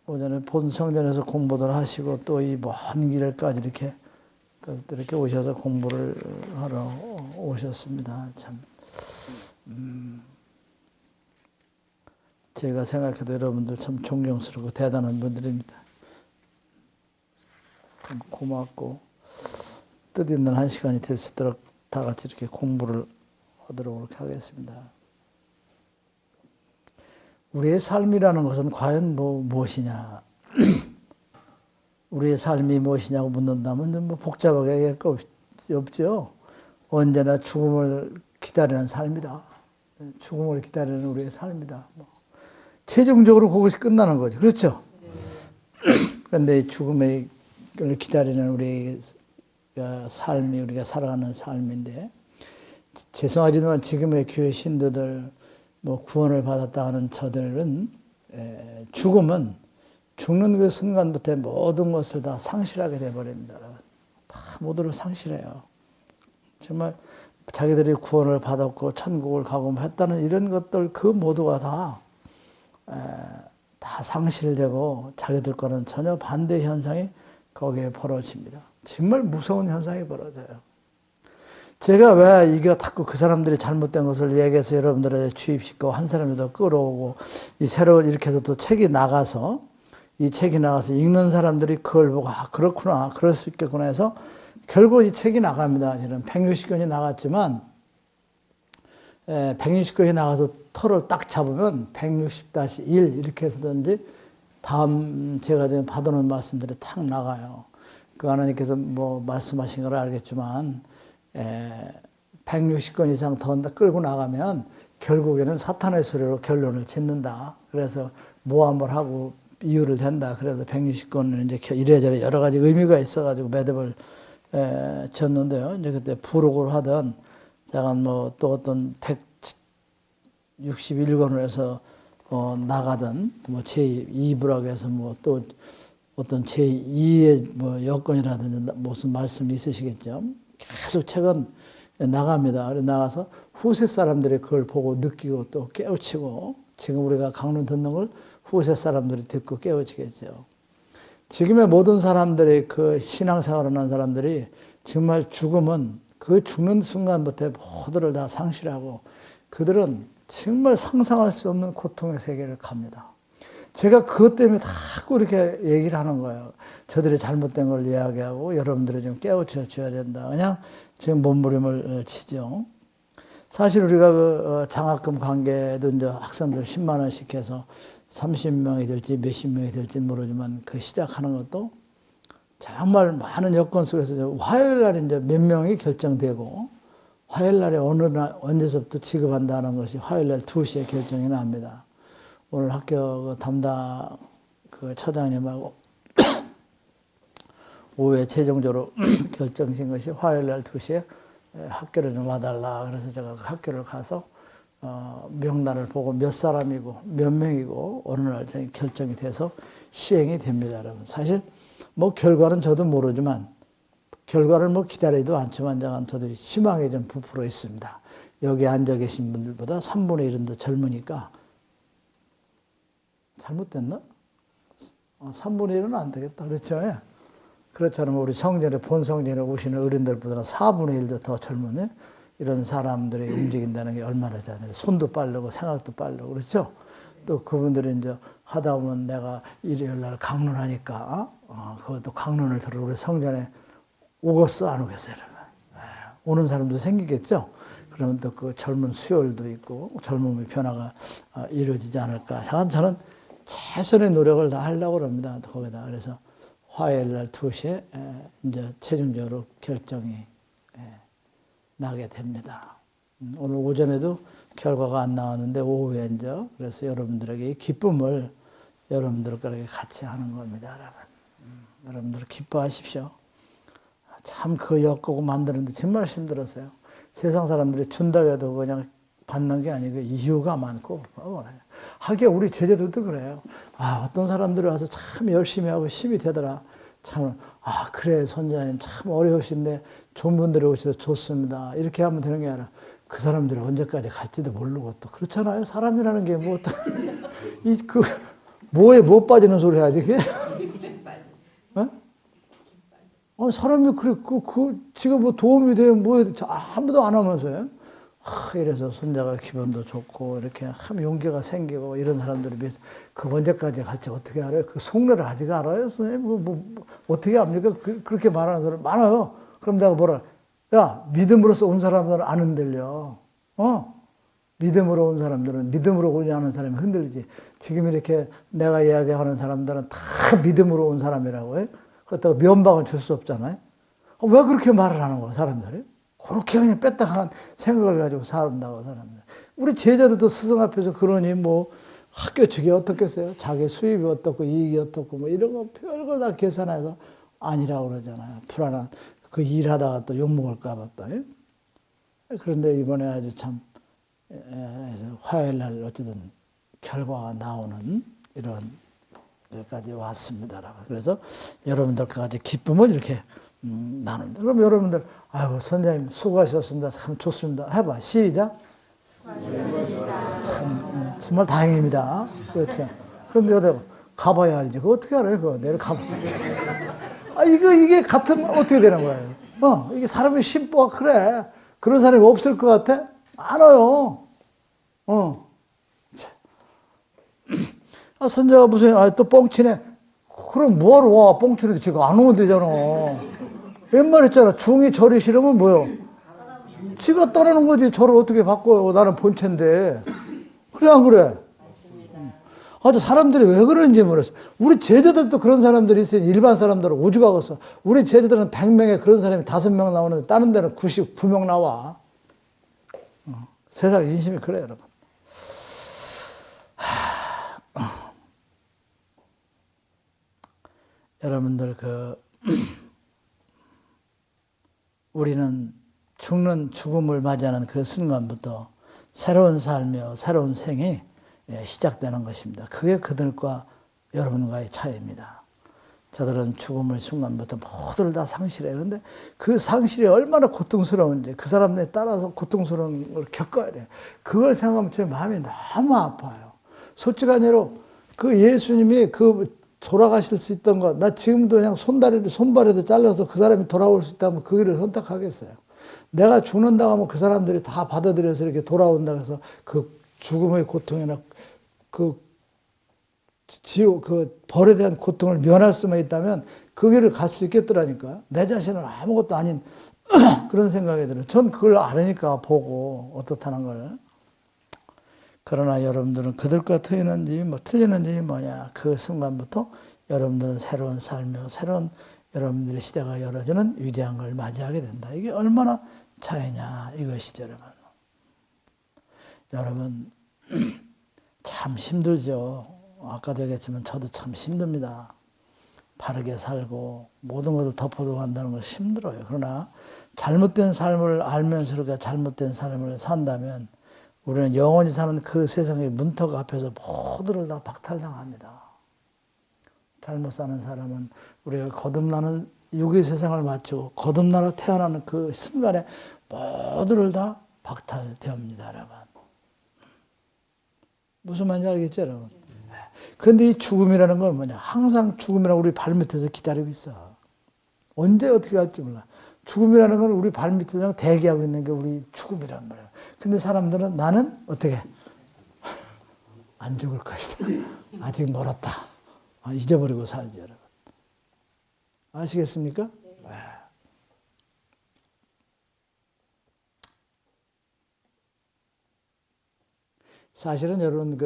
오전에 본 성전에서 공부들 하시고 또 이 먼 길까지 이렇게 오셔서 공부를 하러 오셨습니다. 참, 제가 생각해도 여러분들 참 존경스럽고 대단한 분들입니다. 참 고맙고 뜻있는 한 시간이 될 수 있도록 다 같이 이렇게 공부를 하도록 하겠습니다. 우리의 삶이라는 것은 과연 무엇이냐? 우리의 삶이 무엇이냐고 묻는다면 뭐 복잡하게 얘기할 거 없죠. 언제나 죽음을 기다리는 삶이다. 죽음을 기다리는 우리의 삶이다. 최종적으로 그것이 끝나는 거죠. 그렇죠? 그런데 죽음을 기다리는 우리의 삶이 우리가 살아가는 삶인데, 죄송하지만 지금의 교회 신도들 구원을 받았다 하는 저들은 죽음은 죽는 그 순간부터 모든 것을 다 상실하게 돼버립니다. 다 모두를 상실해요. 정말 자기들이 구원을 받았고 천국을 가고 했다는 이런 것들 그 모두가 다 상실되고 자기들 거는 전혀 반대 현상이 거기에 벌어집니다. 정말 무서운 현상이 벌어져요. 제가 왜 이게 자꾸 그 사람들이 잘못된 것을 얘기해서 여러분들에게 주입시키고 한 사람이 더 끌어오고 이 새로 이렇게 해서 또 책이 나가서 이 책이 나가서 읽는 사람들이 그걸 보고 그렇구나 그럴 수 있겠구나 해서 결국 이 책이 나갑니다. 저는 160권이 나갔지만 160권이 나가서 털을 딱 잡으면 160-1 이렇게 해서든지 다음 제가 지금 받아놓은 말씀들이 탁 나가요. 그 하나님께서 말씀하신 걸 알겠지만 160권 이상 더 끌고 나가면 결국에는 사탄의 소리로 결론을 짓는다. 그래서 모함을 하고 이유를 댄다. 그래서 160권을 이제 이래저래 여러 가지 의미가 있어가지고 매듭을 졌는데요. 이제 그때 부록을 하던 제가 또 어떤 161권을 해서 나가던 제2부라고 해서 또 어떤 제2의 여건이라든지 무슨 말씀이 있으시겠죠. 계속 책은 나갑니다. 그래서 나가서 후세 사람들이 그걸 보고 느끼고 또 깨우치고 지금 우리가 강론 듣는 걸 후세 사람들이 듣고 깨우치겠죠. 지금의 모든 사람들이 그 신앙생활을 한 사람들이 정말 죽음은 그 죽는 순간부터 모두를 다 상실하고 그들은 정말 상상할 수 없는 고통의 세계를 갑니다. 제가 그것 때문에 자꾸 이렇게 얘기를 하는 거예요. 저들이 잘못된 걸 이야기하고 여러분들이 좀 깨우쳐 줘야 된다. 그냥 지금 몸부림을 치죠. 사실 우리가 그 장학금 관계도 이제 학생들 10만 원씩 해서 30명이 될지 몇십 명이 될지 모르지만 그 시작하는 것도 정말 많은 여건 속에서 화요일 날 이제 몇 명이 결정되고 화요일 날에 어느 날 언제서부터 지급한다는 것이 화요일 날 2시에 결정이 납니다. 오늘 학교 담당 그 처장님하고 오후에 최종적으로 결정된 것이 화요일 날 2시에 학교를 좀 와달라. 그래서 제가 그 학교를 가서 명단을 보고 몇 사람이고 몇 명이고 어느 날 결정이 돼서 시행이 됩니다. 여러분. 사실 결과는 저도 모르지만 결과를 기다리지도 않지만 저도 희망에 좀 부풀어 있습니다. 여기 앉아 계신 분들보다 3분의 1은 더 젊으니까 잘못됐나? 3분의 1은 안 되겠다. 그렇죠? 그렇잖아요. 우리 성전에, 본 성전에 오시는 어른들보다 4분의 1도 더 젊은 이런 사람들이 움직인다는 게 얼마나 대단해요. 손도 빠르고 생각도 빠르고. 그렇죠? 또 그분들이 이제 하다 보면 내가 일요일 날 강론하니까, 그것도 강론을 들으러 우리 성전에 오겠어? 안 오겠어요? 오는 사람도 생기겠죠? 그러면 또 그 젊은 수요일도 있고 젊음의 변화가 이루어지지 않을까. 저는 최선의 노력을 다 하려고 합니다. 거기다. 그래서 화요일 날 2시에 이제 최종적으로 결정이 나게 됩니다. 오늘 오전에도 결과가 안 나왔는데 오후에 이제 그래서 여러분들에게 이 기쁨을 여러분들과 같이 하는 겁니다. 여러분. 여러분들 기뻐하십시오. 참 그 엮고 만드는데 정말 힘들었어요. 세상 사람들이 준다고 해도 그냥 받는 게 아니고 이유가 많고 하기야 우리 제자들도 그래요. 어떤 사람들이 와서 참 열심히 하고 힘이 되더라. 참 그래 선자님 참 어려우신데 좋은 분들이 오셔서 좋습니다. 이렇게 하면 되는 게 아니라 그 사람들이 언제까지 갈지도 모르고 또 그렇잖아요. 사람이라는 게 뭐에 못 빠지는 소리 하지, 그게? 어? 사람이 그래, 지가 뭐 도움이 되면 뭐에 아무도 안 하면서요. 이래서 손자가 기분도 좋고, 이렇게 하면 용기가 생기고, 이런 사람들이 비해서 그 언제까지 갈지 어떻게 알아요? 그 속내를 아직 알아요, 선생님? 어떻게 압니까? 그렇게 말하는 사람 많아요. 그럼 내가 뭐라, 야, 믿음으로서 온 사람들은 안 흔들려. 믿음으로 온 사람들은, 믿음으로 오지 않은 사람이 흔들리지. 지금 이렇게 내가 이야기하는 사람들은 다 믿음으로 온 사람이라고요. 그렇다고 면박은 줄 수 없잖아요. 왜 그렇게 말을 하는 거야, 사람들이? 그렇게 그냥 뺐다한 생각을 가지고 산다고, 사람들. 우리 제자들도 스승 앞에서 그러니 뭐 학교 측이 어떻겠어요? 자기 수입이 어떻고 이익이 어떻고 뭐 이런 거 별걸 다 계산해서 아니라고 그러잖아요. 불안한, 그 일하다가 또 욕먹을까 봐 또. 그런데 이번에 아주 참 화요일 날 어쨌든 결과가 나오는 이런 데까지 왔습니다. 그래서 여러분들까지 기쁨을 이렇게 나눕니다. 그럼 여러분들, 아이고, 선생님 수고하셨습니다. 참 좋습니다. 해봐. 시작. 수고하셨습니다. 참, 정말 다행입니다. 그렇죠. 그런데 어디 가봐야 알지. 그거 어떻게 알아요? 그거 내일 가봐. 이게 같으면 어떻게 되는 거예요? 이게 사람의 심보가 그래. 그런 사람이 없을 것 같아? 많아요. 선자가 무슨, 또 뻥치네. 그럼 뭐하러 와? 뻥치는데 지금 안 오면 되잖아. 옛말에 했잖아. 중이 절이 싫으면 뭐요? 지가 떠나는 거지. 절을 어떻게 바꿔요? 나는 본체인데. 그래, 안 그래? 아주 사람들이 왜 그런지 모르겠어. 우리 제자들도 그런 사람들이 있어요. 일반 사람들은 오죽하겠어. 우리 제자들은 100명에 그런 사람이 5명 나오는데 다른 데는 99명 나와. 세상 인심이 그래, 여러분. 여러분들, 우리는 죽음을 맞이하는 그 순간부터 새로운 삶이요, 새로운 생이 시작되는 것입니다. 그게 그들과 여러분과의 차이입니다. 저들은 죽음의 순간부터 모두를 다 상실해요. 그런데 그 상실이 얼마나 고통스러운지 그 사람들에 따라서 고통스러운 걸 겪어야 돼요. 그걸 생각하면 제 마음이 너무 아파요. 솔직한 예로 그 예수님이 돌아가실 수 있던 것, 나 지금도 그냥 손발에도 잘라서 그 사람이 돌아올 수 있다면 그 길을 선택하겠어요. 내가 죽는다고 하면 그 사람들이 다 받아들여서 이렇게 돌아온다고 해서 그 죽음의 고통이나 지옥, 벌에 대한 고통을 면할 수만 있다면 그 길을 갈 수 있겠더라니까요. 내 자신은 아무것도 아닌 그런 생각이 들어요. 전 그걸 알으니까 보고 어떻다는 걸. 그러나 여러분들은 그들과 틀리는 점이 뭐냐. 그 순간부터 여러분들은 새로운 삶이요, 새로운 여러분들의 시대가 열어지는 위대한 걸 맞이하게 된다. 이게 얼마나 차이냐 이것이죠, 여러분. 여러분 참 힘들죠. 아까도 얘기했지만 저도 참 힘듭니다. 바르게 살고 모든 것을 덮어두고 간다는 건 힘들어요. 그러나 잘못된 삶을 알면서 그렇게 잘못된 삶을 산다면 우리는 영원히 사는 그 세상의 문턱 앞에서 모두를 다 박탈당합니다. 잘못 사는 사람은 우리가 거듭나는 육의 세상을 마치고 거듭나러 태어나는 그 순간에 모두를 다 박탈되옵니다, 여러분. 무슨 말인지 알겠죠, 여러분? 그런데 이 죽음이라는 건 뭐냐? 항상 죽음이라는 우리 발밑에서 기다리고 있어. 언제 어떻게 할지 몰라. 죽음이라는 건 우리 발밑에서 대기하고 있는 게 우리 죽음이란 말이에요. 근데 사람들은 나는 어떻게? 안 죽을 것이다. 아직 멀었다. 잊어버리고 살지, 여러분. 아시겠습니까? 네. 사실은 여러분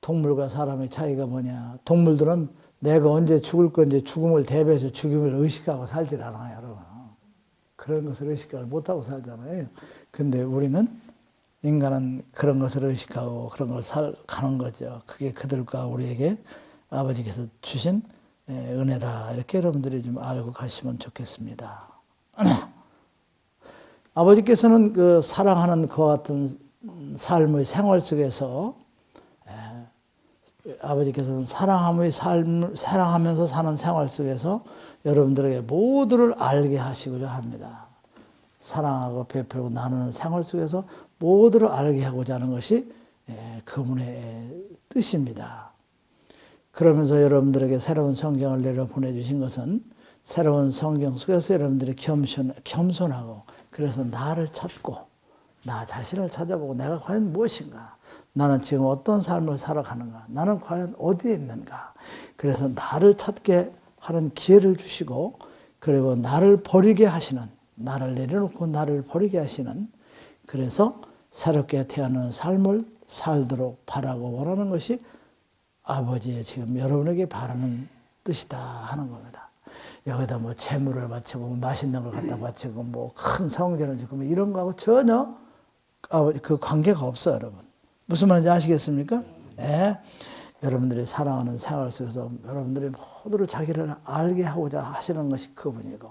동물과 사람의 차이가 뭐냐. 동물들은 내가 언제 죽을 건지 죽음을 대비해서 죽음을 의식하고 살질 않아요, 여러분. 그런 것을 의식을 못하고 살잖아요. 근데 우리는, 인간은 그런 것을 의식하고 그런 걸 가는 거죠. 그게 그들과 우리에게 아버지께서 주신 은혜라. 이렇게 여러분들이 좀 알고 가시면 좋겠습니다. 아버지께서는 그 사랑하는 그와 같은 삶의 생활 속에서 아버지께서는 사랑하면서 사는 생활 속에서 여러분들에게 모두를 알게 하시고자 합니다. 사랑하고 베풀고 나누는 생활 속에서 모두를 알게 하고자 하는 것이 그분의 뜻입니다. 그러면서 여러분들에게 새로운 성경을 내려 보내주신 것은 새로운 성경 속에서 여러분들이 겸손하고 그래서 나를 찾고 나 자신을 찾아보고 내가 과연 무엇인가? 나는 지금 어떤 삶을 살아가는가? 나는 과연 어디에 있는가? 그래서 나를 찾게 하는 기회를 주시고 그리고 나를 버리게 하시는 나를 내려놓고 나를 버리게 하시는 그래서 새롭게 태어나는 삶을 살도록 바라고 원하는 것이 아버지의 지금 여러분에게 바라는 뜻이다 하는 겁니다. 여기다 뭐 재물을 바치고 맛있는 걸 갖다 바치고 뭐 큰 성전을 짓고 뭐 이런 거하고 전혀 그 관계가 없어요, 여러분. 무슨 말인지 아시겠습니까? 네. 여러분들이 사랑하는 생활 속에서 여러분들이 모두를 자기를 알게 하고자 하시는 것이 그분이고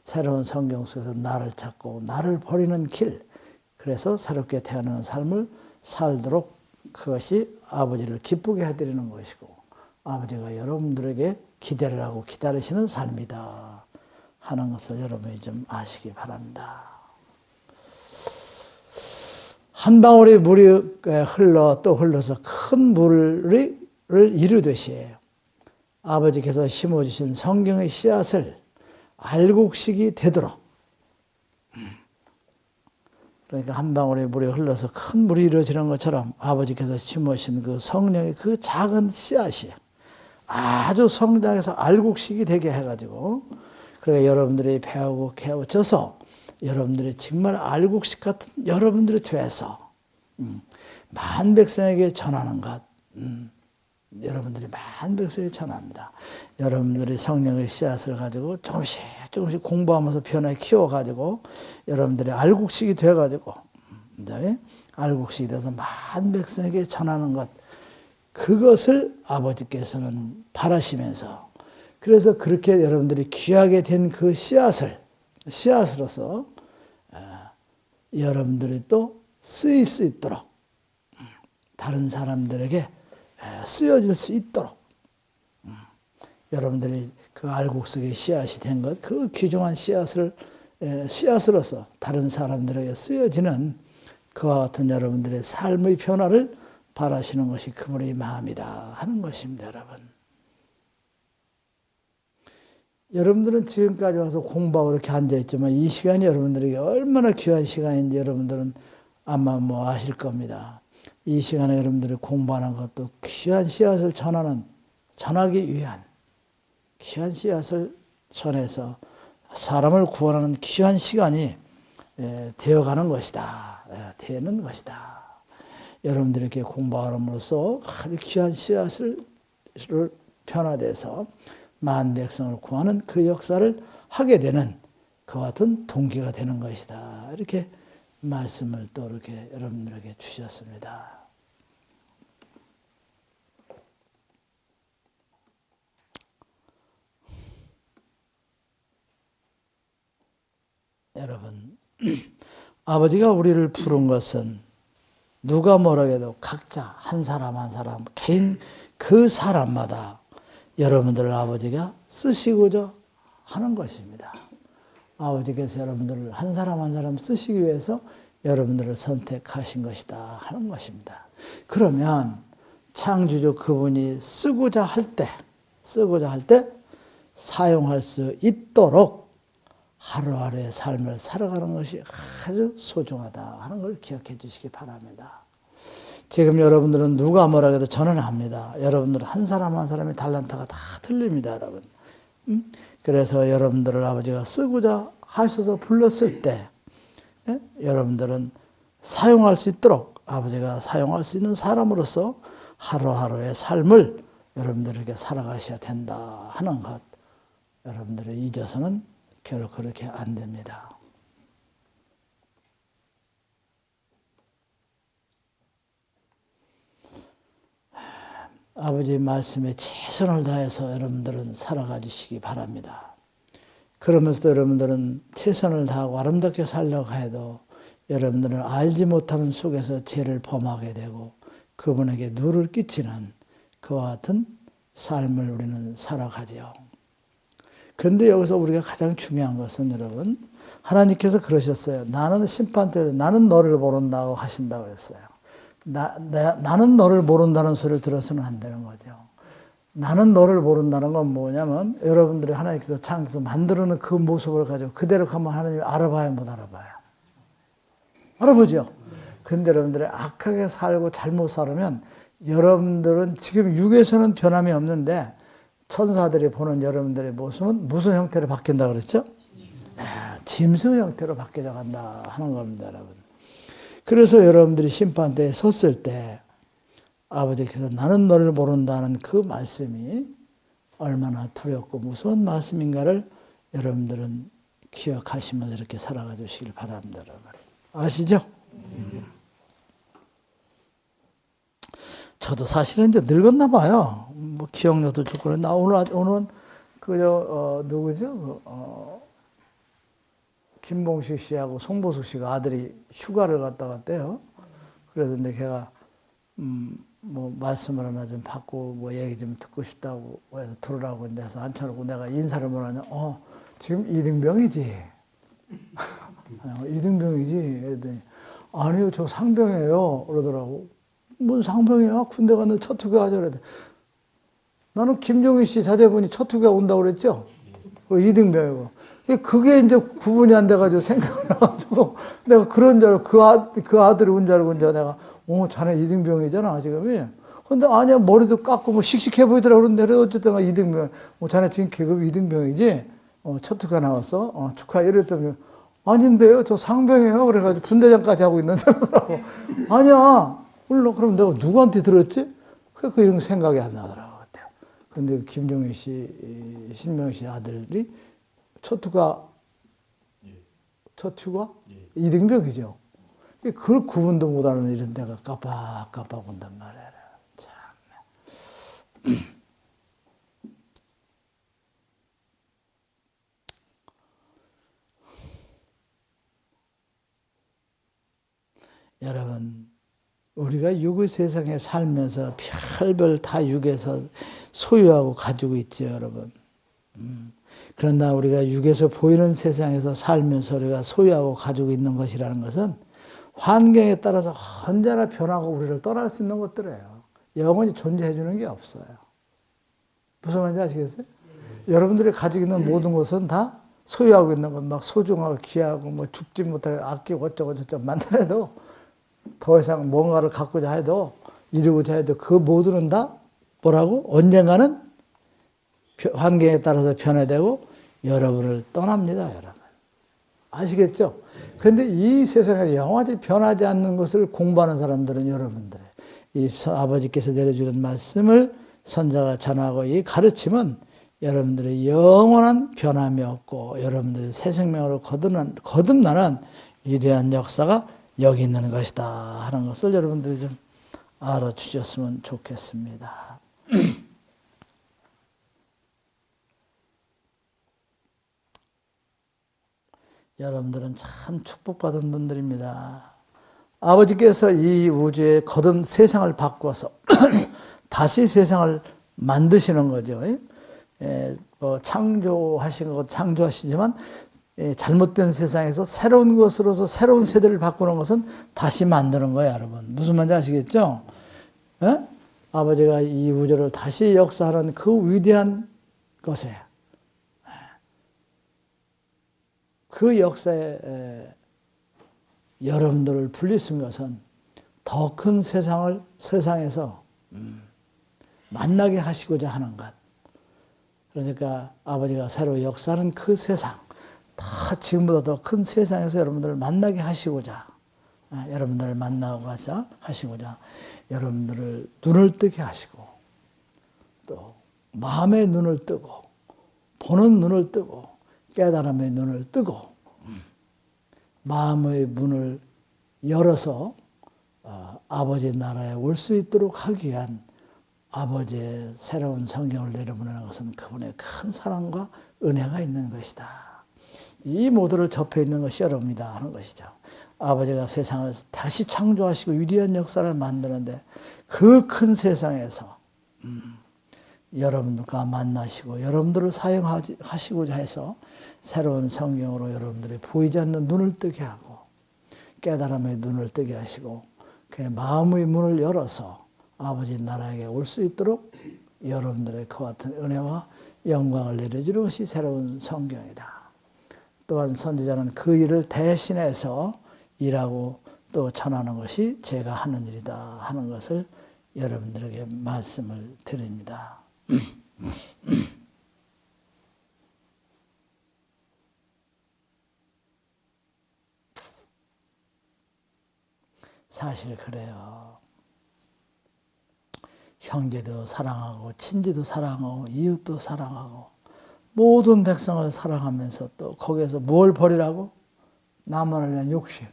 새로운 성경 속에서 나를 찾고 나를 버리는 길 그래서 새롭게 태어나는 삶을 살도록 그것이 아버지를 기쁘게 해드리는 것이고 아버지가 여러분들에게 기대를 하고 기다리시는 삶이다 하는 것을 여러분이 좀 아시기 바랍니다. 한 방울의 물이 흘러 또 흘러서 큰 물을 이루듯이 아버지께서 심어주신 성경의 씨앗을 알곡식이 되도록 그러니까 한 방울의 물이 흘러서 큰 물이 이루어지는 것처럼 아버지께서 심으신 그 성령의 그 작은 씨앗이 아주 성장해서 알곡식이 되게 해가지고 그러니까 여러분들이 배우고 깨우쳐서 여러분들이 정말 알곡식 같은 여러분들이 돼서 만백성에게 전하는 것 여러분들이 만백성에게 전합니다. 여러분들이 성령의 씨앗을 가지고 조금씩 조금씩 공부하면서 변화에 키워가지고 여러분들이 알곡식이 돼가지고 알곡식이 돼서 만백성에게 전하는 것 그것을 아버지께서는 바라시면서 그래서 그렇게 여러분들이 귀하게 된 그 씨앗으로서 여러분들이 또 쓰일 수 있도록 다른 사람들에게 쓰여질 수 있도록 여러분들이 그 알곡식의 씨앗이 된 것, 그 귀중한 씨앗으로서 다른 사람들에게 쓰여지는 그와 같은 여러분들의 삶의 변화를 바라시는 것이 그분의 마음이다 하는 것입니다, 여러분. 여러분들은 지금까지 와서 공부하고 이렇게 앉아있지만 이 시간이 여러분들에게 얼마나 귀한 시간인지 여러분들은 아마 뭐 아실 겁니다. 이 시간에 여러분들이 공부하는 것도 귀한 씨앗을 전하기 위한 귀한 씨앗을 전해서 사람을 구원하는 귀한 시간이 되어가는 것이다. 되는 것이다. 여러분들이 이렇게 공부함으로써 아주 귀한 씨앗을 변화돼서 만백성을 구하는 그 역사를 하게 되는 그와 같은 동기가 되는 것이다. 이렇게 말씀을 또 이렇게 여러분들에게 주셨습니다. 여러분, 아버지가 우리를 부른 것은 누가 뭐라 해도 각자 한 사람 한 사람 개인 그 사람마다 여러분들을 아버지가 쓰시고자 하는 것입니다. 아버지께서 여러분들을 한 사람 한 사람 쓰시기 위해서 여러분들을 선택하신 것이다 하는 것입니다. 그러면 창조주 그분이 쓰고자 할 때 사용할 수 있도록 하루하루의 삶을 살아가는 것이 아주 소중하다 하는 걸 기억해 주시기 바랍니다. 지금 여러분들은 누가 뭐라 해도 저는 압니다. 여러분들은 한 사람 한 사람의 달란트가 다 틀립니다, 여러분. 그래서 여러분들을 아버지가 쓰고자 하셔서 불렀을 때 여러분들은 사용할 수 있도록 아버지가 사용할 수 있는 사람으로서 하루하루의 삶을 여러분들에게 살아가셔야 된다 하는 것 여러분들이 잊어서는 결코 그렇게 안 됩니다. 아버지 말씀에 최선을 다해서 여러분들은 살아가 주시기 바랍니다. 그러면서도 여러분들은 최선을 다하고 아름답게 살려고 해도 여러분들은 알지 못하는 속에서 죄를 범하게 되고 그분에게 누를 끼치는 그와 같은 삶을 우리는 살아가지요. 그런데 여기서 우리가 가장 중요한 것은 여러분 하나님께서 그러셨어요. 나는 심판 때 나는 너를 모른다고 하신다고 그랬어요. 나는 너를 모른다는 소리를 들어서는 안 되는 거죠. 나는 너를 모른다는 건 뭐냐면 여러분들이 하나님께서 창조해서 만들어놓은 그 모습을 가지고 그대로 가면 하나님이 알아봐야 못 알아봐요. 알아보죠. 근데 여러분들이 악하게 살고 잘못 살으면 여러분들은 지금 육에서는 변함이 없는데 천사들이 보는 여러분들의 모습은 무슨 형태로 바뀐다 그랬죠? 짐승 형태로 바뀌어 간다 하는 겁니다, 여러분. 그래서 여러분들이 심판대에 섰을 때 아버지께서 나는 너를 모른다는 그 말씀이 얼마나 두렵고 무서운 말씀인가를 여러분들은 기억하시면서 이렇게 살아가 주시길 바랍니다, 여러분. 아시죠? 저도 사실은 이제 늙었나 봐요. 뭐 기억력도 좋고 나 오늘은 누구죠? 김봉식 씨하고 송보숙 씨가 아들이 휴가를 갔다 왔대요. 그래서 이제 걔가 뭐 말씀을 하나 좀 받고 뭐 얘기 좀 듣고 싶다고 해서 들으라고 이제 해서 앉혀놓고 내가 인사를 못하냐. 지금 이등병이지. 이등병이지. 그랬더니 아니요, 저 상병이에요. 그러더라고. 뭔 상병이야? 군대 갔는데 첫 휴가 하자 그랬더니 나는 김종희 씨 자제분이 첫 휴가 온다고 그랬죠? 그리고 이등병이고. 그게 이제 구분이 안 돼가지고 생각이 나가지고 내가 그런 줄 알고 그 아들이 온 줄 알고 이제 내가 자네 이등병이잖아 지금이. 근데 아니야 머리도 깎고 뭐 씩씩해 보이더라 그런데 어쨌든 이등병. 자네 지금 계급 이등병이지? 첫 휴가 나왔어? 축하 이랬더니 아닌데요 저 상병이에요. 그래가지고 분대장까지 하고 있는 사람들하고 아니야 물론 그럼 내가 누구한테 들었지? 그 생각이 안 나더라고 그때요. 근데 김종희 씨 신명 씨 아들이 첫 휴가 이등병이죠. 그걸 구분도 못하는 이런 데가 깜빡깜빡 온단 말이야. 참. 여러분, 우리가 육의 세상에 살면서 별별 다 육에서 소유하고 가지고 있죠, 여러분. 그러나 우리가 육에서 보이는 세상에서 살면서 우리가 소유하고 가지고 있는 것이라는 것은 환경에 따라서 언제나 변하고 우리를 떠날 수 있는 것들이에요. 영원히 존재해 주는 게 없어요. 무슨 말인지 아시겠어요? 여러분들이 가지고 있는 모든 것은 다 소유하고 있는 것, 막 소중하고 귀하고 뭐 죽지 못하게 아끼고 어쩌고 만들어도 더 이상 뭔가를 갖고자 해도 이루고자 해도 그 모두는 다 뭐라고? 언젠가는 환경에 따라서 변화되고 여러분을 떠납니다, 여러분. 아시겠죠? 근데 이 세상에 영원히 변하지 않는 것을 공부하는 사람들은 여러분들의 이 아버지께서 내려주는 말씀을 선자가 전하고 이 가르침은 여러분들의 영원한 변함이 없고 여러분들의 새 생명으로 거듭나는 위대한 역사가 여기 있는 것이다 하는 것을 여러분들이 좀 알아주셨으면 좋겠습니다. 여러분들은 참 축복받은 분들입니다. 아버지께서 이 우주의 거듭 세상을 바꿔서 다시 세상을 만드시는 거죠. 창조하신 것 창조하시지만 잘못된 세상에서 새로운 것으로서 새로운 세대를 바꾸는 것은 다시 만드는 거예요, 여러분. 무슨 말인지 아시겠죠? 아버지가 이 우주를 다시 역사하는 그 위대한 것에 그 역사에 여러분들을 분리쓴 것은 더 큰 세상에서 만나게 하시고자 하는 것. 그러니까 아버지가 새로 역사하는 그 세상, 다 지금보다 더 큰 세상에서 여러분들을 만나게 하시고자, 여러분들을 만나고자 하시고자, 여러분들을 눈을 뜨게 하시고, 또 마음의 눈을 뜨고, 보는 눈을 뜨고, 깨달음의 눈을 뜨고, 마음의 문을 열어서 아버지 나라에 올 수 있도록 하기 위한 아버지의 새로운 성경을 내려보내는 것은 그분의 큰 사랑과 은혜가 있는 것이다. 이 모두를 접해 있는 것이 여러분이다 하는 것이죠. 아버지가 세상을 다시 창조하시고 위대한 역사를 만드는데 그 큰 세상에서 여러분들과 만나시고 여러분들을 사용하시고자 해서 새로운 성경으로 여러분들이 보이지 않는 눈을 뜨게 하고 깨달음의 눈을 뜨게 하시고 그 마음의 문을 열어서 아버지 나라에게 올 수 있도록 여러분들의 그와 같은 은혜와 영광을 내려주는 것이 새로운 성경이다. 또한 선지자는 그 일을 대신해서 일하고 또 전하는 것이 제가 하는 일이다 하는 것을 여러분들에게 말씀을 드립니다. 사실 그래요. 형제도 사랑하고 친지도 사랑하고 이웃도 사랑하고 모든 백성을 사랑하면서 또 거기에서 뭘 버리라고? 나만을 위한 욕심.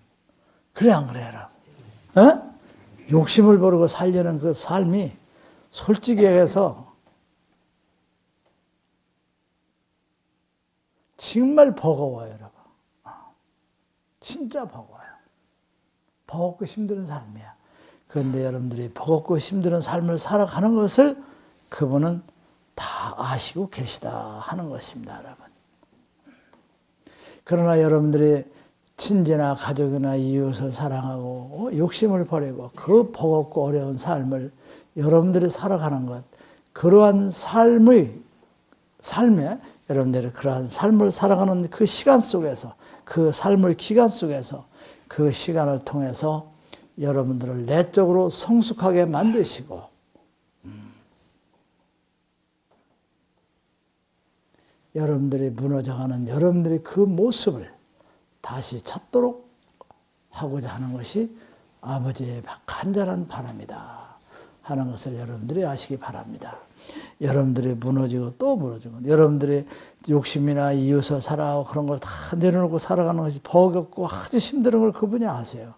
그래 안 그래 여러분? 욕심을 버리고 살려는 그 삶이 솔직히 얘기해서 정말 버거워요 여러분. 진짜 버거워요. 버겁고 힘든 삶이야. 그런데 여러분들이 버겁고 힘든 삶을 살아가는 것을 그분은 다 아시고 계시다 하는 것입니다, 여러분. 그러나 여러분들이 친지나 가족이나 이웃을 사랑하고 욕심을 버리고 그 버겁고 어려운 삶을 여러분들이 살아가는 것, 그러한 삶에 여러분들이 그러한 삶을 살아가는 그 시간 속에서, 그 삶의 기간 속에서 그 시간을 통해서 여러분들을 내적으로 성숙하게 만드시고 여러분들이 무너져가는 여러분들의 그 모습을 다시 찾도록 하고자 하는 것이 아버지의 간절한 바람이다 하는 것을 여러분들이 아시기 바랍니다. 여러분들이 무너지고 또 무너지고 여러분들의 욕심이나 이웃을 사랑하고 그런 걸 다 내려놓고 살아가는 것이 버겁고 아주 힘든 걸 그분이 아세요.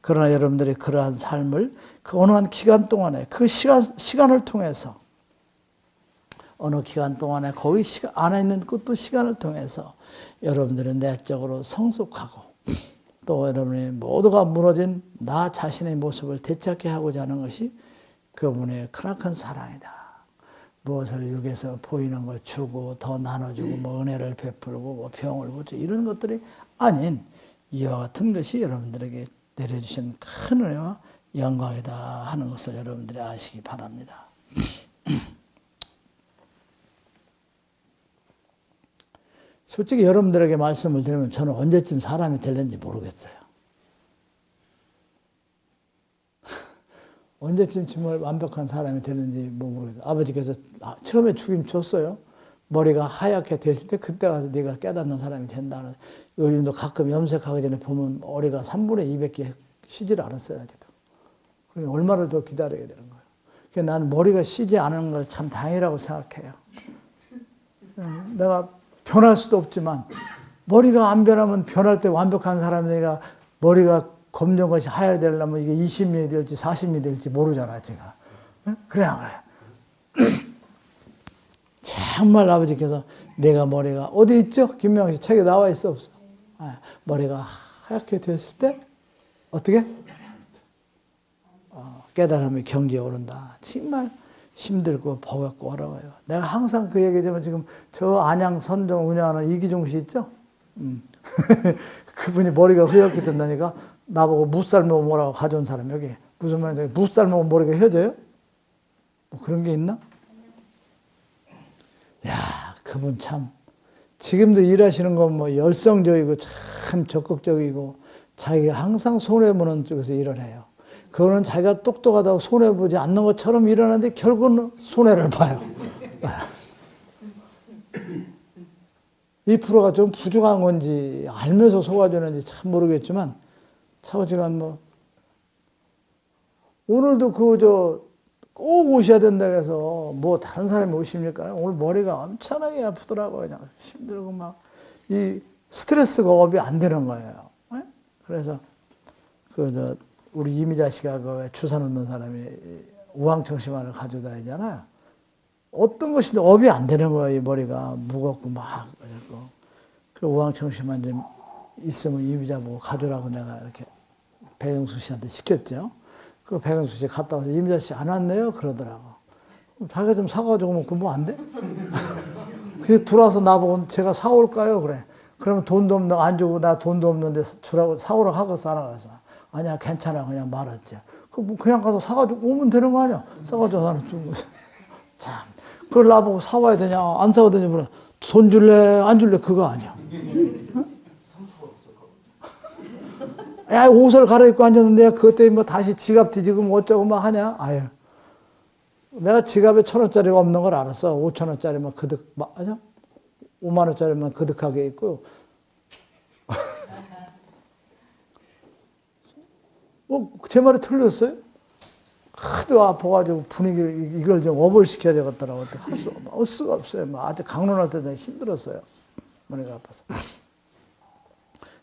그러나 여러분들이 그러한 삶을 그 어느 한 기간 동안에 그 시간을 통해서 어느 기간 동안에 거기 안에 있는 그 시간을 통해서 여러분들의 내적으로 성숙하고 또 여러분이 모두가 무너진 나 자신의 모습을 되찾게 하고자 하는 것이 그분의 크나큰 사랑이다. 무엇을 육에서 보이는 걸 주고 더 나눠주고 뭐 은혜를 베풀고 뭐 병을 고쳐 이런 것들이 아닌 이와 같은 것이 여러분들에게 내려주신 큰 은혜와 영광이다 하는 것을 여러분들이 아시기 바랍니다. 솔직히 여러분들에게 말씀을 드리면 저는 언제쯤 사람이 될는지 모르겠어요. 언제쯤 정말 완벽한 사람이 되는지 모르겠어요. 아버지께서 처음에 주긴 줬어요. 머리가 하얗게 됐을 때 그때 가서 네가 깨닫는 사람이 된다. 요즘도 가끔 염색하기 전에 보면 머리가 3분의 200개 쉬질 않았어요. 아직도. 그러면 얼마를 더 기다려야 되는 거예요. 그래서 나는 머리가 쉬지 않은 걸 참 다행이라고 생각해요. 내가 변할 수도 없지만 머리가 안 변하면 변할 때 완벽한 사람이 내가 머리가 검정 것이 하얘야 되려면 이게 20년이 될지 40년이 될지 모르잖아 제가. 그래 안 그래? 정말 아버지께서 내가 머리가 어디 있죠? 김명식 책에 나와 있어 없어? 머리가 하얗게 됐을 때 어떻게? 깨달음이 경지에 오른다. 정말 힘들고 버겁고 어려워요. 내가 항상 그 얘기지만 지금 저 안양 선정 운영하는 이기종 씨 있죠? 그분이 머리가 흐옇게 된다니까 나보고 무쌀 먹으면 뭐라고 가져온 사람 여기 무슨 말인지 무쌀 먹으면 머리가 휘어져요? 뭐 그런 게 있나? 야 그분 참 지금도 일하시는 건 뭐 열성적이고 참 적극적이고 자기가 항상 손해보는 쪽에서 일을 해요. 그거는 자기가 똑똑하다고 손해보지 않는 것처럼 일하는데 결국은 손해를 봐요. 2%가 좀 부족한 건지 알면서 속아주는지 참 모르겠지만 차오지간 뭐 오늘도 꼭 오셔야 된다 해서 뭐 다른 사람이 오십니까? 오늘 머리가 엄청나게 아프더라고요. 그냥 힘들고 막 이 스트레스가 업이 안 되는 거예요. 그래서 우리 이미자 씨가 그 주사 놓는 사람이 우황청심환을 가지고 다니잖아요. 어떤 것이든 업이 안 되는 거예요. 이 머리가 무겁고 막 그 우황청심환 좀 있으면 이미자 보고 가져라고 내가 이렇게 배영수 씨한테 시켰죠. 그 배영수 씨 갔다 와서 이미자 씨 안 왔네요? 그러더라고. 자기가 좀 사가지고 오면 그거 뭐 안 돼? 그래서 들어와서 나보고 제가 사올까요? 그래. 그러면 돈도 없는 안 주고 나 돈도 없는데 주라고 사오라고 하고서 하라 그래서 아니야 괜찮아 그냥 말았지. 그냥 가서 사가지고 오면 되는 거 아니야? 사가지고 나는 주고 참 그걸 나보고 사와야 되냐, 안 사와야 되냐, 물어. 돈 줄래, 안 줄래, 그거 아니야. 야, 옷을 갈아입고 앉았는데, 그것 때문에 뭐 다시 지갑 뒤지고 뭐 어쩌고 막 하냐? 아유. 내가 지갑에 1,000원짜리가 없는 걸 알았어. 5,000원짜리만 그득, 아니야? 5만원짜리만 그득하게 있고. 뭐, 제 말이 틀렸어요? 하도 아파가지고 분위기, 이걸 좀 업을시켜야 되겠더라고. 어떻게 할 수가 없어요. 뭐 아주 강론할 때도 힘들었어요. 머리가 아파서.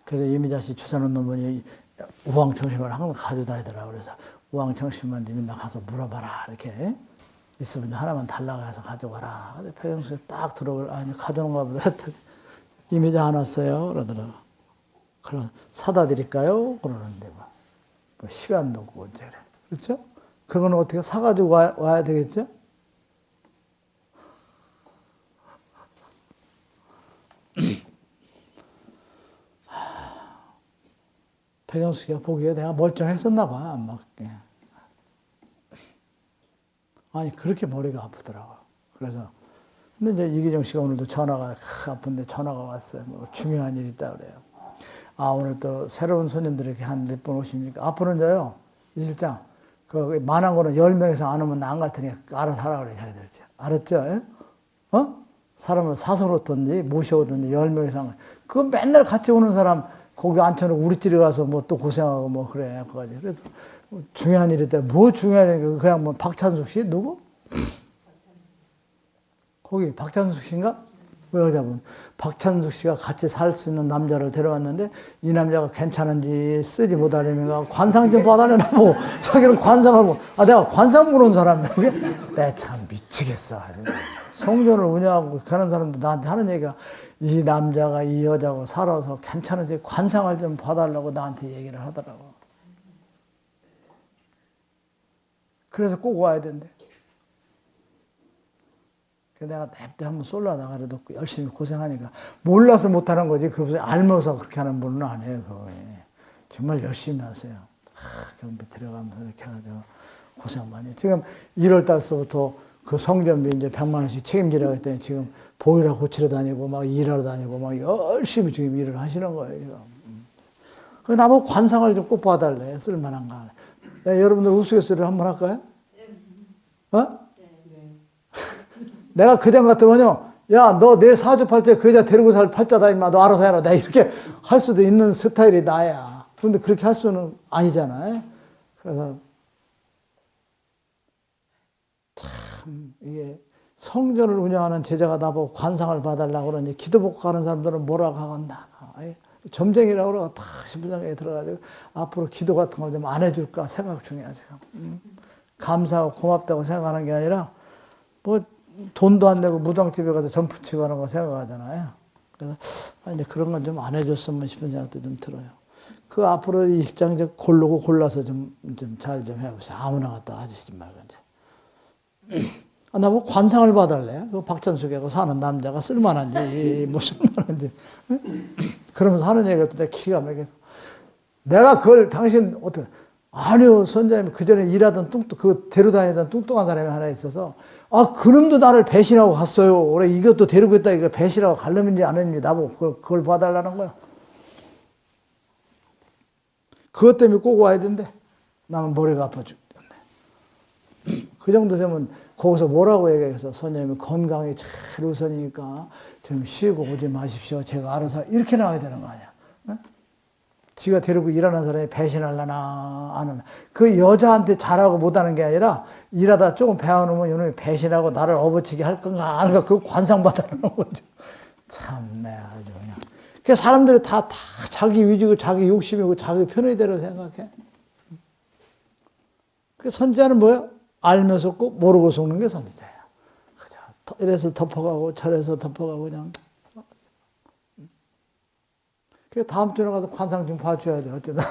그래서 이미자 씨 주사놓은 놈이 우황청심을 항상 가지고 다니더라고. 그래서 우황청심만 좀 이따 가서 물어봐라. 이렇게. 있으면 하나만 달라고 해서 가져가라. 근데 배경수에 딱 들어오길, 아니, 가져오는가 보다. 이미자 안 왔어요. 그러더라고. 그럼 사다 드릴까요? 그러는데 뭐 시간도 없고 언제 그래. 그렇죠? 그거는 어떻게 사가지고 와야 되겠죠? 배경수가 보기에 내가 멀쩡했었나 봐, 안 맞게. 아니, 그렇게 머리가 아프더라고. 그래서, 근데 이제 이기정 씨가 오늘도 전화가, 아픈데 전화가 왔어요. 뭐 중요한 일이 있다 그래요. 아, 오늘 또 새로운 손님들이 이렇게 한 몇 분 오십니까? 앞으로는요, 이 실장, 그, 만한 거는 10명 이상 안 오면 나 안 갈 테니 알아서 하라 그래, 자기들. 알았죠? 예? 어? 사람을 사서 오든지 모셔오든지 10명 이상. 그거 맨날 같이 오는 사람, 거기 앉혀놓고 우리끼리 가서 뭐 또 고생하고 뭐 그래. 그거지. 그래서 중요한 일이 있다. 뭐 중요한 일이 그냥 뭐 박찬숙 씨? 누구? 거기 박찬숙 씨인가? 그 여자분. 박찬숙 씨가 같이 살 수 있는 남자를 데려왔는데 이 남자가 괜찮은지 쓰지 못하려면 관상 좀 봐달라나 보고 자기는 관상을 보고 아 내가 관상 보는 사람이야. 내가 참 미치겠어. 성전을 운영하고 가는 사람도 나한테 하는 얘기가 이 남자가 이 여자하고 살아서 괜찮은지 관상을 좀 봐달라고 나한테 얘기를 하더라고. 그래서 꼭 와야 된대. 내가 냅대 한번 쏠라다가 그래도 열심히 고생하니까 몰라서 못하는 거지 그분이 알면서 그렇게 하는 분은 아니에요. 그거. 정말 열심히 하세요. 경비 들어가면서 이렇게 해가지고 고생 많이 해요. 지금 1월 달서부터 그 성전비 이제 100만 원씩 책임지라고 했더니 지금 보일러 고치러 다니고 막 일하러 다니고 막 열심히 지금 일을 하시는 거예요. 지금. 나보고 관상을 좀 꼭 봐달래. 쓸만한가. 네, 여러분들 우스갯소리를 한번 할까요? 어? 내가 그장 같으면요, 야, 너 내 사주팔자에 그 여자 데리고 살 팔자다, 임마. 너 알아서 해라. 내가 이렇게 할 수도 있는 스타일이 나야. 근데 그렇게 할 수는 아니잖아요. 그래서, 참, 이게 성전을 운영하는 제자가 나보고 관상을 봐달라고 그러니 기도 받고 가는 사람들은 뭐라고 하겠나. 점쟁이라고 그러고 다 신부장에 들어가지고 앞으로 기도 같은 걸 좀 안 해줄까 생각 중이야, 지금. 감사하고 고맙다고 생각하는 게 아니라, 뭐, 돈도 안 내고 무당집에 가서 점프 치고 하는 거 생각하잖아요. 그래서 이제 그런 건 좀 안 해줬으면 싶은 생각도 좀 들어요. 그 앞으로 일장 이제 고르고 골라서 좀 잘 좀 해보세요. 아무나 갖다 하시지 말고 이제. 나보고 관상을 봐달래. 그 박찬숙하고 사는 남자가 쓸만한지 뭐 쓸만한지. 그러면서 하는 얘기가 또 내가 기가 막혀서 내가 그걸 당신 어떻게 아니요, 선장님, 그 전에 일하던 그 데려다니던 뚱뚱한 사람이 하나 있어서, 아, 그놈도 나를 배신하고 갔어요. 그래, 이것도 데리고 있다, 이거 배신하고 갈름인지 안 했는지 나보고 그걸 봐달라는 거야. 그것 때문에 꼭 와야 된대. 나는 머리가 아파 죽겠네. 그 정도 되면 거기서 뭐라고 얘기해서, 선생님이 건강이 제일 우선이니까 좀 쉬고 오지 마십시오. 제가 알아서 이렇게 나와야 되는 거 아니야. 지가 데리고 일하는 사람이 배신하려나 안 하나. 그 여자한테 잘하고 못하는 게 아니라 일하다 조금 배워놓으면 이놈이 배신하고 나를 업어치게 할 건가 안 할까 그거 관상받아라는 거죠. 참네 아주 그냥. 그 사람들이 다 자기 위주고 자기 욕심이고 자기 편의대로 생각해. 그 선지자는 뭐예요? 알면서 꼭 모르고 속는 게 선지자야. 그죠? 이래서 덮어가고 저래서 덮어가고 그냥. 그 다음 주에 가서 관상 좀 봐줘야 돼, 어쩌다.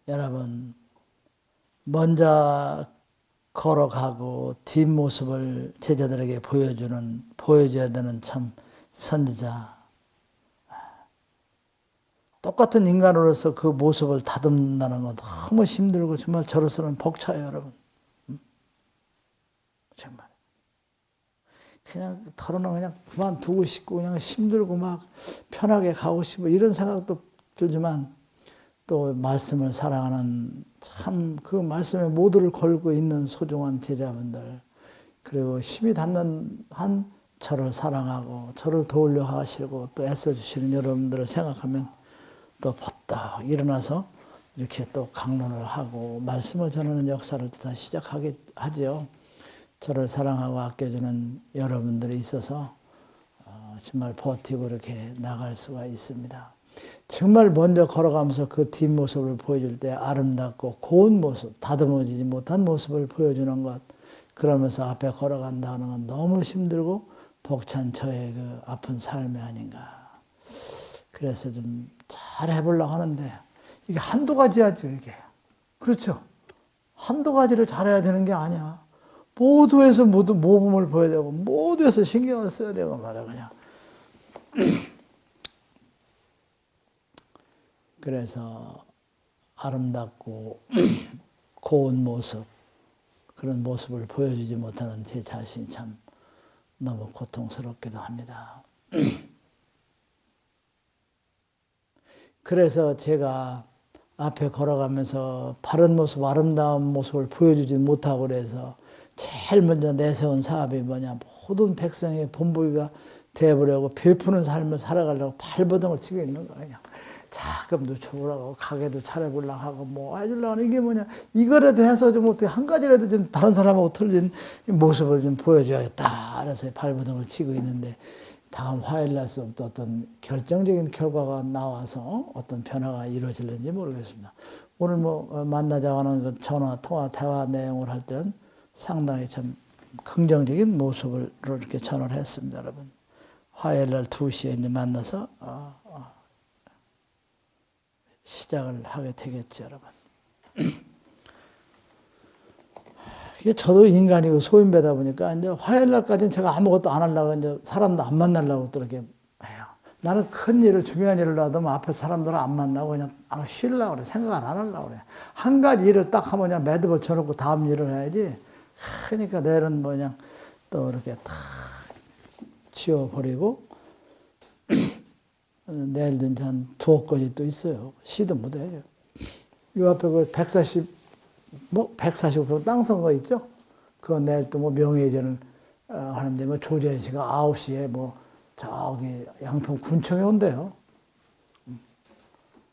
여러분, 먼저 걸어가고 뒷모습을 제자들에게 보여줘야 되는 참 선지자. 똑같은 인간으로서 그 모습을 다듬는다는 건 너무 힘들고 정말 저로서는 벅차요, 여러분. 정말. 그냥 털어놓으면 그냥 그만두고 싶고 그냥 힘들고 막 편하게 가고 싶고 이런 생각도 들지만 또 말씀을 사랑하는 참 그 말씀에 모두를 걸고 있는 소중한 제자분들 그리고 힘이 닿는 한 저를 사랑하고 저를 도우려 하시고 또 애써주시는 여러분들을 생각하면 또 버떡 일어나서 이렇게 또 강론을 하고 말씀을 전하는 역사를 다시 시작하게 하지요. 저를 사랑하고 아껴주는 여러분들이 있어서 정말 버티고 이렇게 나갈 수가 있습니다. 정말 먼저 걸어가면서 그 뒷모습을 보여줄 때 아름답고 고운 모습, 다듬어지지 못한 모습을 보여주는 것 그러면서 앞에 걸어간다는 건 너무 힘들고 벅찬 저의 그 아픈 삶이 아닌가. 그래서 좀 잘 해보려고 하는데 이게 한두 가지 하죠, 이게. 그렇죠? 한두 가지를 잘해야 되는 게 아니야. 모두에서 모두 모범을 보여야 되고 모두에서 신경을 써야 되고 말이야 그냥. 그래서 아름답고 고운 모습 그런 모습을 보여주지 못하는 제 자신이 참 너무 고통스럽기도 합니다. 그래서 제가 앞에 걸어가면서 바른 모습, 아름다운 모습을 보여주지 못하고 그래서 제일 먼저 내세운 사업이 뭐냐. 모든 백성의 본보기가 되어보려고 베푸는 삶을 살아가려고 발버둥을 치고 있는 거예요. 그냥. 자금도 주려고 가게도 차려보려고 하고 뭐 해주려고 하는 이게 뭐냐. 이거라도 해서 좀 어떻게 한 가지라도 좀 다른 사람하고 틀린 모습을 좀 보여줘야겠다. 그래서 발버둥을 치고 있는데 다음 화요일 날서부터 어떤 결정적인 결과가 나와서 어떤 변화가 이루어질는지 모르겠습니다. 오늘 뭐 만나자고 하는 그 전화, 통화, 대화 내용을 할 때는 상당히 참 긍정적인 모습으로 이렇게 전화를 했습니다, 여러분. 화요일 날 2시에 이제 만나서 시작을 하게 되겠죠, 여러분. 이게 저도 인간이고 소인배다 보니까 이제 화요일 날까지는 제가 아무것도 안 하려고 이제 사람도 안 만나려고 또 이렇게 해요. 나는 큰 일을 중요한 일을 놔두면 앞에 사람들을 안 만나고 그냥 쉬려고 그래. 생각 안 하려고 그래. 한 가지 일을 딱 하면 그냥 매듭을 쳐놓고 다음 일을 해야지. 그러니까 내일은 뭐 그냥 또 이렇게 탁 치워버리고 내일도 이제 한 2건이 또 있어요. 시도 못해요. 이 앞에 그 145평 땅 선거 있죠? 그거 내일 또 뭐 명예회전을 하는데 뭐 조재현 씨가 9시에 뭐 저기 양평 군청에 온대요.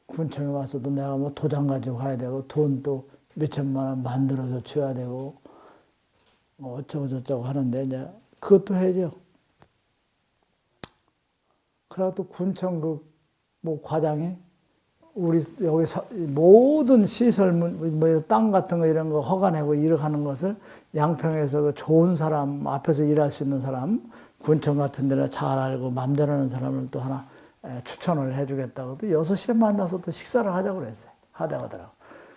군청에 와서도 내가 뭐 도장 가지고 가야 되고 돈 또 몇천만 원 만들어서 줘야 되고 뭐 어쩌고 저쩌고 하는데 이제 그것도 해야죠. 그러고 또 군청 그 뭐 과장이 우리 여기 모든 시설, 뭐 땅 같은 거 이런 거 허가 내고 이렇게 하는 것을 양평에서 그 좋은 사람, 앞에서 일할 수 있는 사람, 군청 같은 데는 잘 알고 맘대로 하는 사람을 또 하나 추천을 해주겠다고 또 6시에 만나서 또 식사를 하자고 그랬어요. 하자고 하더라고.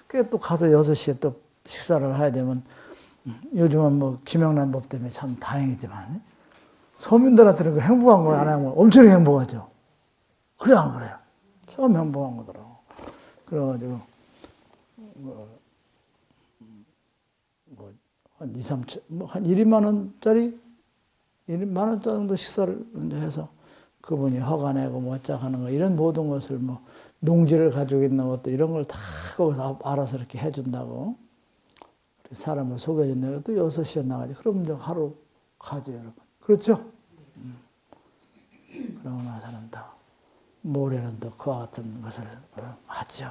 그게 또 가서 6시에 또 식사를 해야 되면 요즘은 뭐 김영란 법 때문에 참 다행이지만 서민들한테는 그 행복한 거 안 하면 엄청 행복하죠. 그래 안 그래요? 참 행복한 거더라고. 그래가지고 한 2, 3천, 한 1, 2만 원짜리 1만 원 정도 식사를 해서 그분이 허가 내고 뭐 어쩌고 하는 거 이런 모든 것을 뭐 농지를 가지고 있는 것도 이런 걸 다 거기서 알아서 이렇게 해준다고 사람을 소개해준다고 또 6시에 나가지. 그럼 이제 하루 가죠, 여러분. 그렇죠? 그러고 나서는 또 모레는 또 그와 같은 것을 하죠.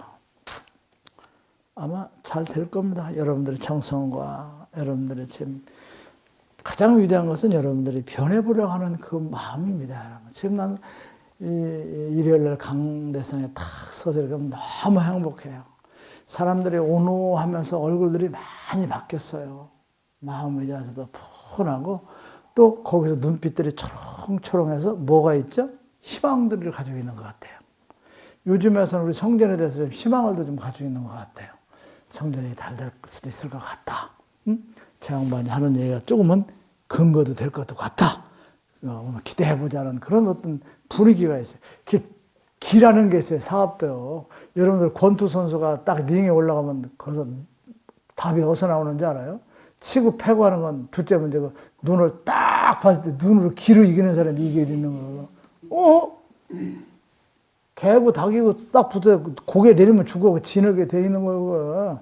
아마 잘 될 겁니다. 여러분들의 정성과 여러분들의 지금 가장 위대한 것은 여러분들이 변해보려고 하는 그 마음입니다. 여러분. 지금 난 일요일날 강대상에 탁 서서 이렇게 너무 행복해요. 사람들이 온호하면서 얼굴들이 많이 바뀌었어요. 마음 의자에서도 푸근하고 또 거기서 눈빛들이 초롱초롱해서 뭐가 있죠? 희망들을 가지고 있는 것 같아요. 요즘에서는 우리 성전에 대해서 좀 희망을 좀 가지고 있는 것 같아요. 성전이 잘 될 수도 있을 것 같다. 응? 제 양반이 하는 얘기가 조금은 근거도 될 것도 같다. 기대해보자는 그런 어떤 분위기가 있어요. 기라는 게 있어요. 사업도요. 여러분들 권투 선수가 딱 링에 올라가면 거기서 답이 어디서 나오는지 알아요? 치고 패고 하는 건 둘째 문제고, 눈을 딱 봤을 때 눈으로 기로 이기는 사람이 이겨야 되는 거예요. 개고 닭이고 딱 붙어 고개 내리면 죽어 진하게 돼 있는 거예요.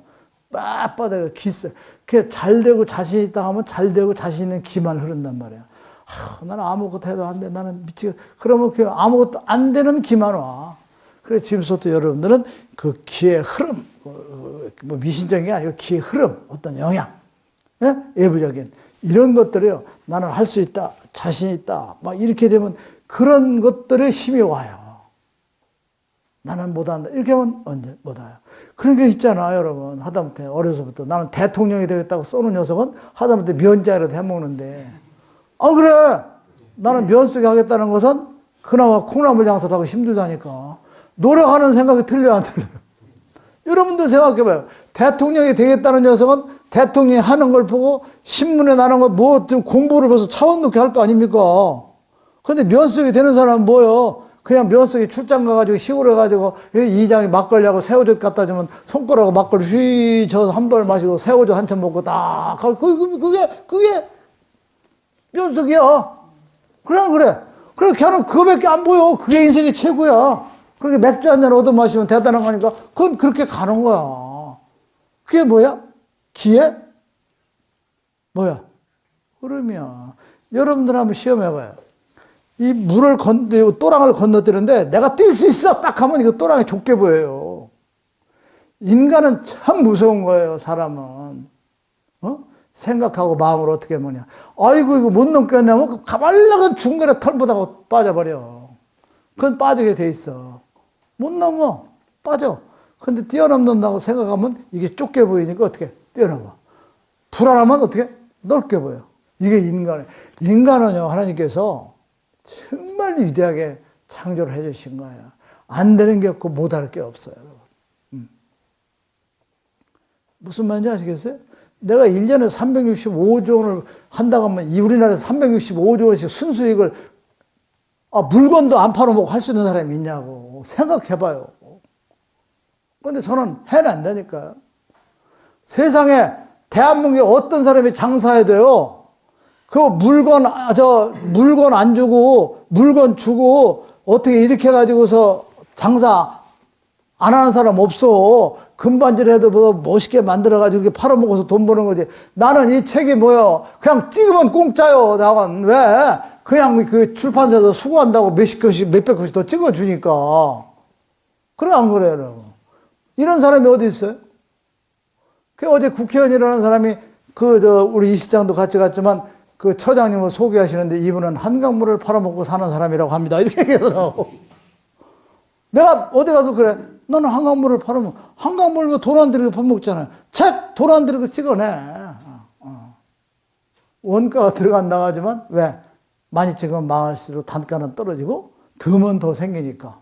빳빳하게 기세. 그게 잘 되고 자신 있다 하면 잘 되고 자신 있는 기만 흐른단 말이야. 나는 아무것도 해도 안 돼. 나는 미치겠어. 그러면 그 아무것도 안 되는 기만 와. 그래, 지금부터 여러분들은 그 기의 흐름, 뭐 미신적인 게 아니고 기의 흐름, 어떤 영향, 예? 외부적인 이런 것들이요. 나는 할 수 있다, 자신 있다. 막 이렇게 되면 그런 것들의 힘이 와요. 나는 못한다. 이렇게 하면 언제 못와요. 그런 게 있잖아, 여러분. 하다못해 어려서부터 나는 대통령이 되겠다고 쏘는 녀석은 하다못해 면자라도 해먹는데, 그래. 나는 면 쓰게 하겠다는 것은 그나마 콩나물 장사도 하고 힘들다니까. 노력하는 생각이 틀려, 안 틀려요? 여러분들 생각해봐요. 대통령이 되겠다는 녀석은 대통령이 하는 걸 보고 신문에 나는 거 뭐 좀 공부를 벌써 차원 높게 할 거 아닙니까? 근데 면 쓰게 되는 사람은 뭐예요? 그냥 면석이 출장 가가지고 시골에 가지고 이장이 막걸리하고 새우젓 갖다 주면 손가락으로 막걸리 휘 저 한 번 마시고 새우젓 한 잔 먹고 딱 그게 면석이야. 그래. 그렇게 하는 그거밖에 안 보여. 그게 인생의 최고야. 그렇게 맥주 한 잔 얻어 마시면 대단한 거니까 그건 그렇게 가는 거야. 그게 뭐야? 기회? 뭐야? 흐름이야. 여러분들 한번 시험해봐요. 이 물을 또랑을 건너뛰는데 내가 뛸 수 있어 딱 하면 이거 또랑이 좁게 보여요. 인간은 참 무서운 거예요. 사람은 생각하고 마음을 어떻게 뭐냐. 아이고 이거 못 넘겠냐면 가발락은 중간에 털보다가 빠져버려. 그건 빠지게 돼 있어. 못 넘어 빠져. 근데 뛰어넘는다고 생각하면 이게 좁게 보이니까 어떻게 뛰어넘어. 불안하면 어떻게 넓게 보여. 이게 인간은요 하나님께서 정말 위대하게 창조를 해주신 거예요. 안 되는 게 없고 못할 게 없어요. 무슨 말인지 아시겠어요? 내가 1년에 365조 원을 한다고 하면 우리나라에서 365조 원씩 순수익을 물건도 안 팔아먹고 할 수 있는 사람이 있냐고 생각해봐요. 그런데 저는 해낸다니까요. 세상에 대한민국에 어떤 사람이 장사해도요. 그 물건 안 주고, 물건 주고, 어떻게 이렇게 해가지고서 장사 안 하는 사람 없어. 금반지를 해도 뭐 멋있게 만들어가지고 이렇게 팔아먹어서 돈 버는 거지. 나는 이 책이 뭐야. 그냥 찍으면 공짜요. 나는. 왜? 그냥 그 출판사에서 수고한다고 몇백 권씩 더 찍어주니까. 그래, 안 그래요, 여러분? 이런 사람이 어디 있어요? 그 어제 국회의원이라는 사람이 우리 이 시장도 같이 갔지만 그 처장님을 소개하시는데 이분은 한강물을 팔아먹고 사는 사람이라고 합니다. 이렇게 얘기하더라고. 내가 어디 가서 그래. 너는 한강물을 팔아먹고, 한강물 돈 안 들이고 팔먹잖아요. 책 돈 안 들이고 찍어내. 원가가 들어간다고 하지만 왜? 많이 찍으면 망할수록 단가는 떨어지고 덤은 더 생기니까.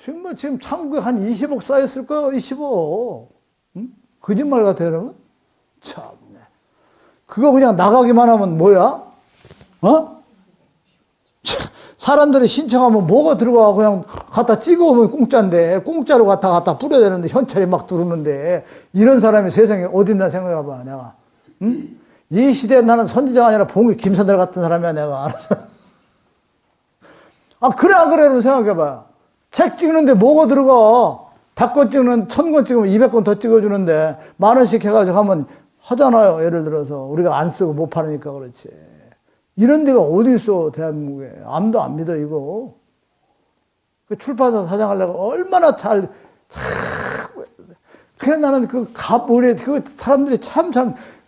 정말 지금 창구에 한 20억 쌓였을 거야, 20억. 응? 거짓말 같아요, 여러분? 참네. 그거 그냥 나가기만 하면 뭐야? 사람들이 신청하면 뭐가 들어가 그냥 갖다 찍어오면 공짜인데 공짜로 갖다 뿌려야 되는데 현찰이 막 들어오는데 이런 사람이 세상에 어딨나 생각해봐 내가. 응? 이 시대에 나는 선지자가 아니라 봉기 김선달 같은 사람이야 내가. 알아서. 그래 안 그래 생각해봐. 책 찍는데 뭐가 들어가. 100권 찍는 1000권 찍으면 200권 더 찍어주는데 10,000원씩 해가지고 하면 하잖아요. 예를 들어서 우리가 안 쓰고 못 파니까 그렇지. 이런 데가 어디 있어 대한민국에. 아무도 안 믿어 이거. 그 출판사 사장 하려고 얼마나 그래 나는 그 사람들이 참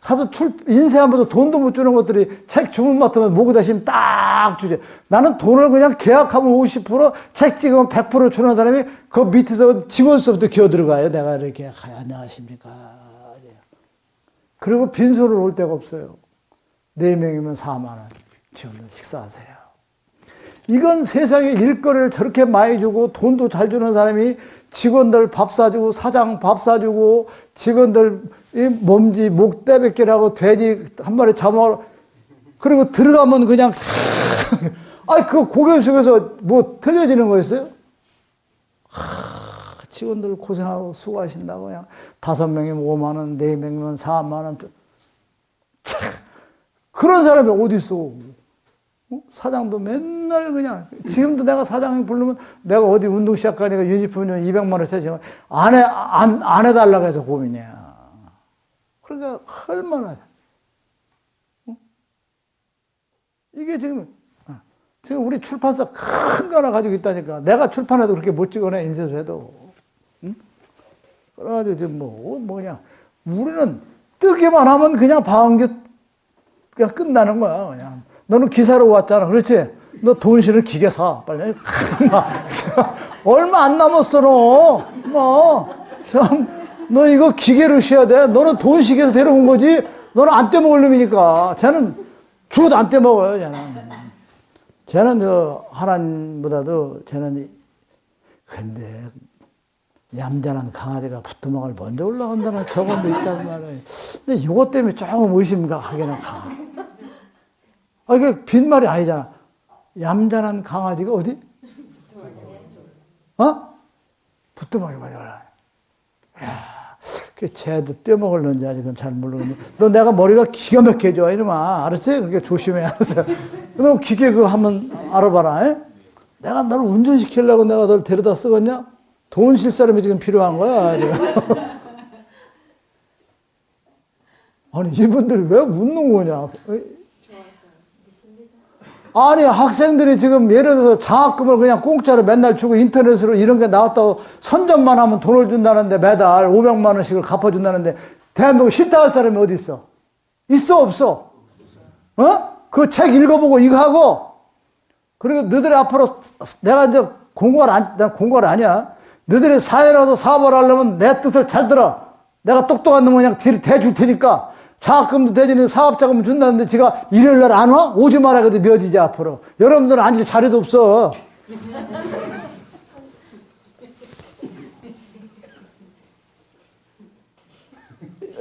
가서 인쇄하면서 돈도 못 주는 것들이 책 주문 맡으면 목에다 심으면 딱 주지. 나는 돈을 그냥 계약하면 50%, 책 찍으면 100% 주는 사람이 그 밑에서 직원서부터 기어 들어가요. 내가 이렇게 안녕하십니까. 그리고 빈손으로 올 데가 없어요. 4명이면 4만 원. 직원들 식사하세요. 이건 세상에 일거리를 저렇게 많이 주고 돈도 잘 주는 사람이 직원들 밥 사주고 사장 밥 사주고 직원들 몸지 목대백기라고 돼지 한 마리 잡아 그리고 들어가면 그냥 아니, 그 고개 숙여서 뭐 틀려지는 거였어요? 직원들 고생하고 수고하신다고 그냥 5명이면 5만 원, 4명이면 4만 원. 참, 그런 사람이 어디 있어? 사장도 맨날 그냥 지금도 내가 사장이 부르면 내가 어디 운동 시작하니까 유니폼 200만 원 세지만 안 해달라고 해서 고민이야. 그러니까 얼마나 이게 지금 우리 출판사 큰 거 하나 가지고 있다니까. 내가 출판해도 그렇게 못 찍어내, 인쇄소에도. 응? 그래가지고 지금 뭐냐. 우리는 뜨기만 하면 그냥 방긋 그냥 끝나는 거야, 그냥. 너는 기사로 왔잖아. 그렇지? 너 돈 실은 기계 사. 빨리. 얼마 안 남았어, 너. 너 이거 기계로 쉬어야 돼. 너는 돈 시계에서 데려온 거지. 너는 안 떼먹을 놈이니까. 쟤는 죽어도 안 떼먹어요, 쟤는 하나님보다도 쟤는, 근데, 얌전한 강아지가 부뚜막을 먼저 올라간다는 저건도 있단 말이에요. 근데 이것 때문에 조금 의심하기는 가. 이게 빈말이 아니잖아. 얌전한 강아지가 어디? 부뚜막이 먼저 올라가. 쟤도 떼먹을는지 아직은 잘 모르겠는데. 너 내가 머리가 기가 막혀져, 이놈아. 알았지? 그렇게 조심해, 알았어. 너 기계 그거 한번 알아봐라. 에? 내가 너를 운전시키려고 내가 널 데려다 쓰겠냐? 돈 실 사람이 지금 필요한 거야, 지금. 아니, 이분들이 왜 웃는 거냐? 아니, 학생들이 지금 예를 들어서 장학금을 그냥 공짜로 맨날 주고 인터넷으로 이런 게 나왔다고 선전만 하면 돈을 준다는데 매달 500만 원씩을 갚아준다는데 대한민국 싫다 할 사람이 어디 있어? 있어, 없어? 그 책 읽어보고 이거 하고 그리고 너희들이 앞으로 내가 이제 난 공부를 아니야. 너희들이 사회 나와서 사업을 하려면 내 뜻을 잘 들어. 내가 똑똑한 놈은 그냥 대줄 테니까 장학금도 대주는 사업자금 준다는데 지가 일요일 날 안 와? 오지 마라 그래도 묘지지 앞으로. 여러분들은 앉을 자리도 없어.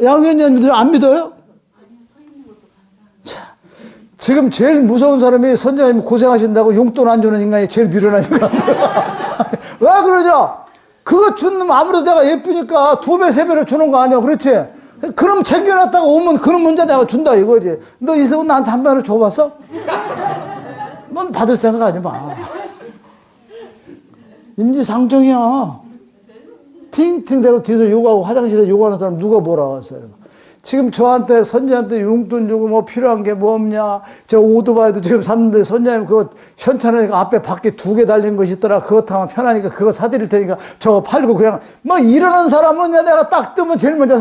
양 의원님들 안 믿어요? 지금 제일 무서운 사람이 선생님 고생하신다고 용돈 안 주는 인간이 제일 미련하니까. 왜 그러냐? 그거 주는 아무래도 내가 예쁘니까 2배, 3배를 주는 거 아니야. 그렇지? 그럼 챙겨놨다가 오면 그런 문제 내가 준다 이거지. 너 이세훈 나한테 한 배를 줘봤어? 넌 받을 생각 하지 마. 인지상정이야. 팅팅대고 뒤에서 욕하고 화장실에 욕하는 사람 누가 뭐라고 했어요? 지금 저한테 선지한테 용돈 주고 뭐 필요한 게 뭐 없냐. 저 오토바이도 지금 샀는데 선지님 그거 현찮으니까 앞에 밖에 2개 달린 것이 있더라. 그거 타면 편하니까 그거 사드릴 테니까 저거 팔고 그냥 뭐 이러는 사람은 내가 딱 뜨면 제일 먼저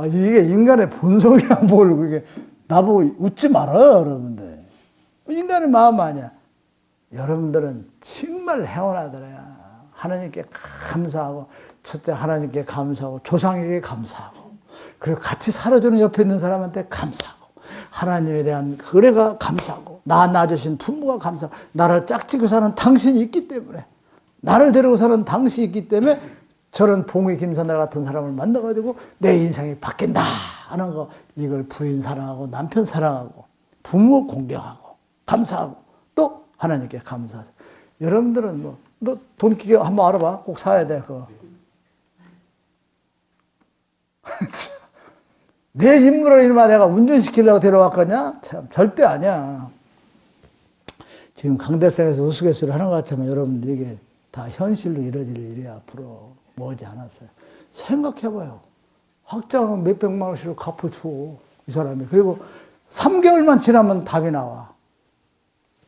이게 인간의 본성이야, 뭘, 그게. 나보고 웃지 말아요, 여러분들. 인간의 마음 아니야. 여러분들은 정말 행운하더라. 하나님께 감사하고, 첫째 하나님께 감사하고, 조상에게 감사하고, 그리고 같이 살아주는 옆에 있는 사람한테 감사하고, 하나님에 대한 그래가 감사하고, 나 낳아주신 부모가 감사하고, 나를 짝짓고 사는 당신이 있기 때문에, 나를 데리고 사는 당신이 있기 때문에, 저런 봉의 김선달 같은 사람을 만나가지고 내 인생이 바뀐다 하는 거, 이걸 부인 사랑하고 남편 사랑하고 부모 공경하고 감사하고 또 하나님께 감사하세요. 여러분들은 너 돈 기계 한번 알아봐. 꼭 사야 돼, 그거. 내 인물을 일마 내가 운전시키려고 데려왔거냐? 참, 절대 아니야. 지금 강대상에서 우스갯소리 하는 것 같지만 여러분들 이게 다 현실로 이루어질 일이 앞으로 머지 않았어요. 생각해봐요. 학자는 몇백만 원씩을 갚아줘, 이 사람이. 그리고 3개월만 지나면 답이 나와.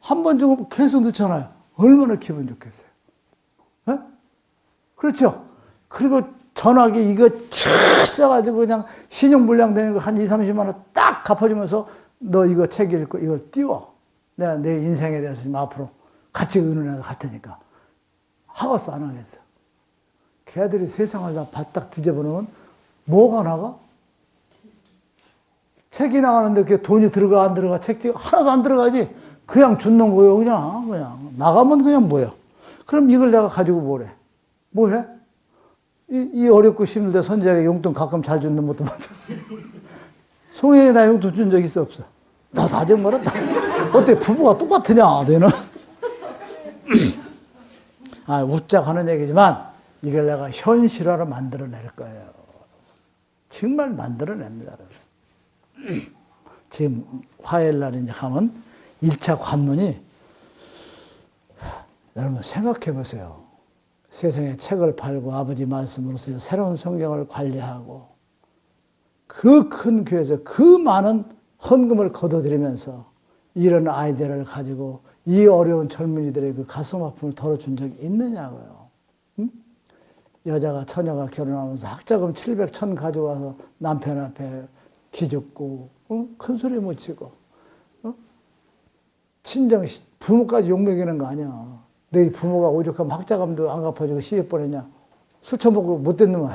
한 번 주고 계속 넣잖아요. 얼마나 기분 좋겠어요. 네? 그렇죠? 그리고 전화기 이거 촥 써가지고 그냥 신용불량 되는 거 한 2, 30만 원 딱 갚아주면서 너 이거 책 읽고 이걸 띄워. 내가 내 인생에 대해서 좀 앞으로 같이 의논해서 갈 테니까. 하겠어, 안 하겠어? 걔들이 세상을 다 바닥 뒤져보면 뭐가 나가? 책이 나가는데 그게 돈이 들어가 안 들어가? 책지 하나도 안 들어가지. 그냥 주는 거요, 그냥 나가면 그냥 뭐야? 그럼 이걸 내가 가지고 뭐래? 뭐해? 이 어렵고 힘든데 선지자에게 용돈 가끔 잘 주는 것도 맞아. 송혜에 나 용돈 준 적 있어, 없어? 나도 아직 멀었다. 어때 부부가 똑같으냐 너는? 아, 웃자고 하는 얘기지만 이걸 내가 현실화로 만들어낼 거예요. 정말 만들어냅니다. 지금 화요일날 이제 하면 1차 관문이 여러분 생각해 보세요. 세상에 책을 팔고 아버지 말씀으로서 새로운 성경을 관리하고 그 큰 교회에서 그 많은 헌금을 거둬들이면서 이런 아이디어를 가지고 이 어려운 젊은이들의 그 가슴 아픔을 덜어준 적이 있느냐고요. 응? 여자가 처녀가 결혼하면서 학자금 700, 1000 가져와서 남편 앞에 기죽고 큰 소리 못 치고 친정 부모까지 욕먹이는 거 아니야. 너희 부모가 오죽하면 학자금도 안 갚아주고 시집 보냈냐. 술 처먹고 못된 놈은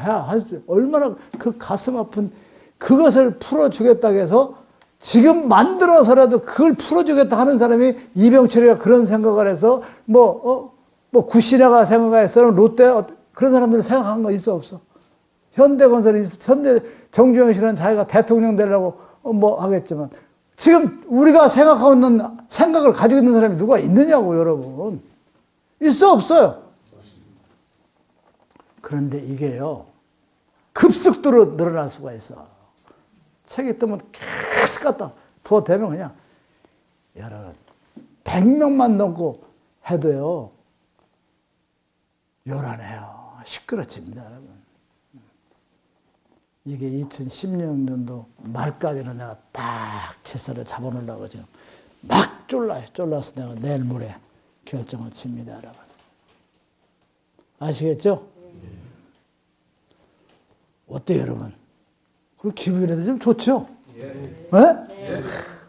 얼마나 그 가슴 아픈 그것을 풀어주겠다고 해서 지금 만들어서라도 그걸 풀어주겠다 하는 사람이 이병철이가 그런 생각을 해서 구시나가 생각했어. 롯데 그런 사람들 생각한 거 있어 없어? 현대건설이 정주영 씨는 자기가 대통령 되려고 하겠지만 지금 우리가 생각하고 있는 생각을 가지고 있는 사람이 누가 있느냐고 여러분. 있어 없어요? 그런데 이게요 급속도로 늘어날 수가 있어. 책이 뜨면 계속 갖다 부어대면 그냥 여러분 100명만 넘고 해도요 요란해요. 시끄러집니다 여러분. 이게 2016년도 말까지는 내가 딱 제사를 잡아놓으려고 지금 막 쫄라서 내가 내일 모레 결정을 칩니다 여러분. 아시겠죠? 어때요 여러분? 그 기분이라도 좀 좋죠? 네?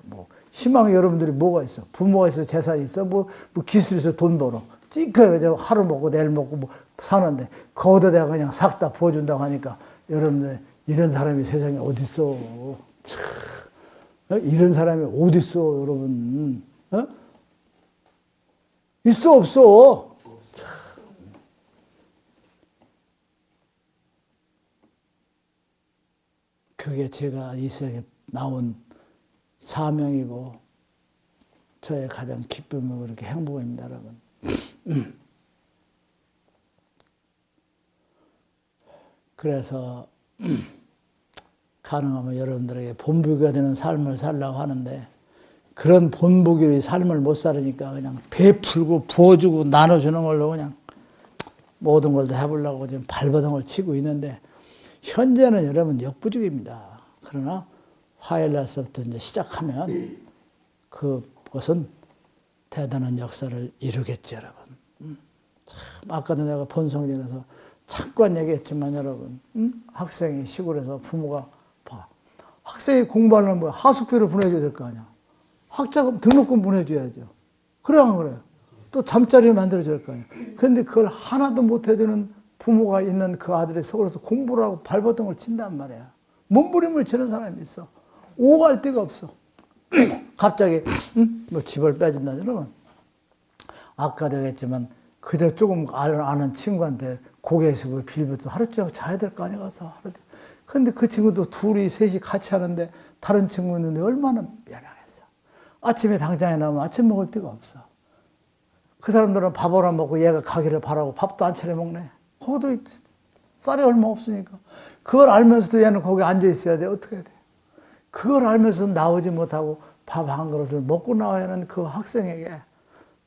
뭐 희망이 여러분들이 뭐가 있어? 부모가 있어, 재산이 있어, 뭐 기술이 있어, 돈 벌어. 찡커요. 하루 먹고 내일 먹고 뭐 사는데 거기다 내가 그냥 싹 다 부어준다고 하니까 여러분들 이런 사람이 세상에 어디 있어? 이런 사람이 어디 있어, 여러분? 있어 없어? 그게 제가 이 세상에 나온 사명이고 저의 가장 기쁨이고 그렇게 행복입니다, 여러분. 그래서 가능하면 여러분들에게 본보기가 되는 삶을 살려고 하는데 그런 본보기의 삶을 못 살으니까 그냥 베풀고 부어주고 나눠주는 걸로 그냥 모든 걸 다 해보려고 지금 발버둥을 치고 있는데 현재는 여러분 역부족입니다. 그러나 화요일날서부터 이제 시작하면 그것은 대단한 역사를 이루겠죠, 여러분. 참 아까도 내가 본성전에서 잠깐 얘기했지만 여러분, 학생이 시골에서 부모가 봐. 학생이 공부하려면 뭐 하숙비를 보내줘야 될 거 아니야. 학자금 등록금 보내줘야죠. 그래 안 그래요? 또 잠자리를 만들어줘야 될 거 아니야. 그런데 그걸 하나도 못 해주는 부모가 있는 그 아들이 서울에서 공부를 하고 발버둥을 친단 말이야. 몸부림을 치는 사람이 있어. 오갈 데가 없어. 갑자기 뭐 집을 빼준다 그러면 아까도 얘기했지만 그저 조금 아는 친구한테 고개 숙이고 빌부터 하루 종일 자야 될 거 아니야 가서 하루 종일. 근데 그 친구도 둘이 셋이 같이 하는데 다른 친구 있는데 얼마나 미안하겠어. 아침에 당장에 나오면 아침 먹을 데가 없어. 그 사람들은 밥 하나 먹고 얘가 가기를 바라고 밥도 안 차려 먹네. 거기도 쌀이 얼마 없으니까. 그걸 알면서도 얘는 거기 앉아 있어야 돼. 어떻게 해야 돼? 그걸 알면서도 나오지 못하고 밥 한 그릇을 먹고 나와야 하는 그 학생에게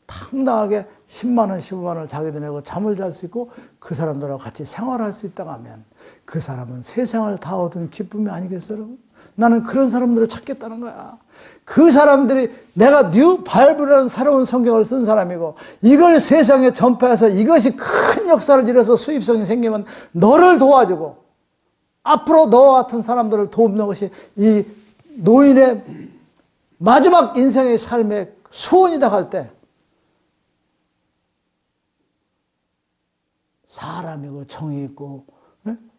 당당하게 10만 원, 15만 원을 자기도 내고 잠을 잘 수 있고 그 사람들하고 같이 생활할 수 있다고 하면 그 사람은 세상을 다 얻은 기쁨이 아니겠어요, 여러분? 나는 그런 사람들을 찾겠다는 거야. 그 사람들이 내가 뉴 바이블이라는 새로운 성경을 쓴 사람이고 이걸 세상에 전파해서 이것이 큰 역사를 이뤄서 수입성이 생기면 너를 도와주고 앞으로 너와 같은 사람들을 돕는 것이 이 노인의 마지막 인생의 삶의 소원이다 할 때 사람이고 정이 있고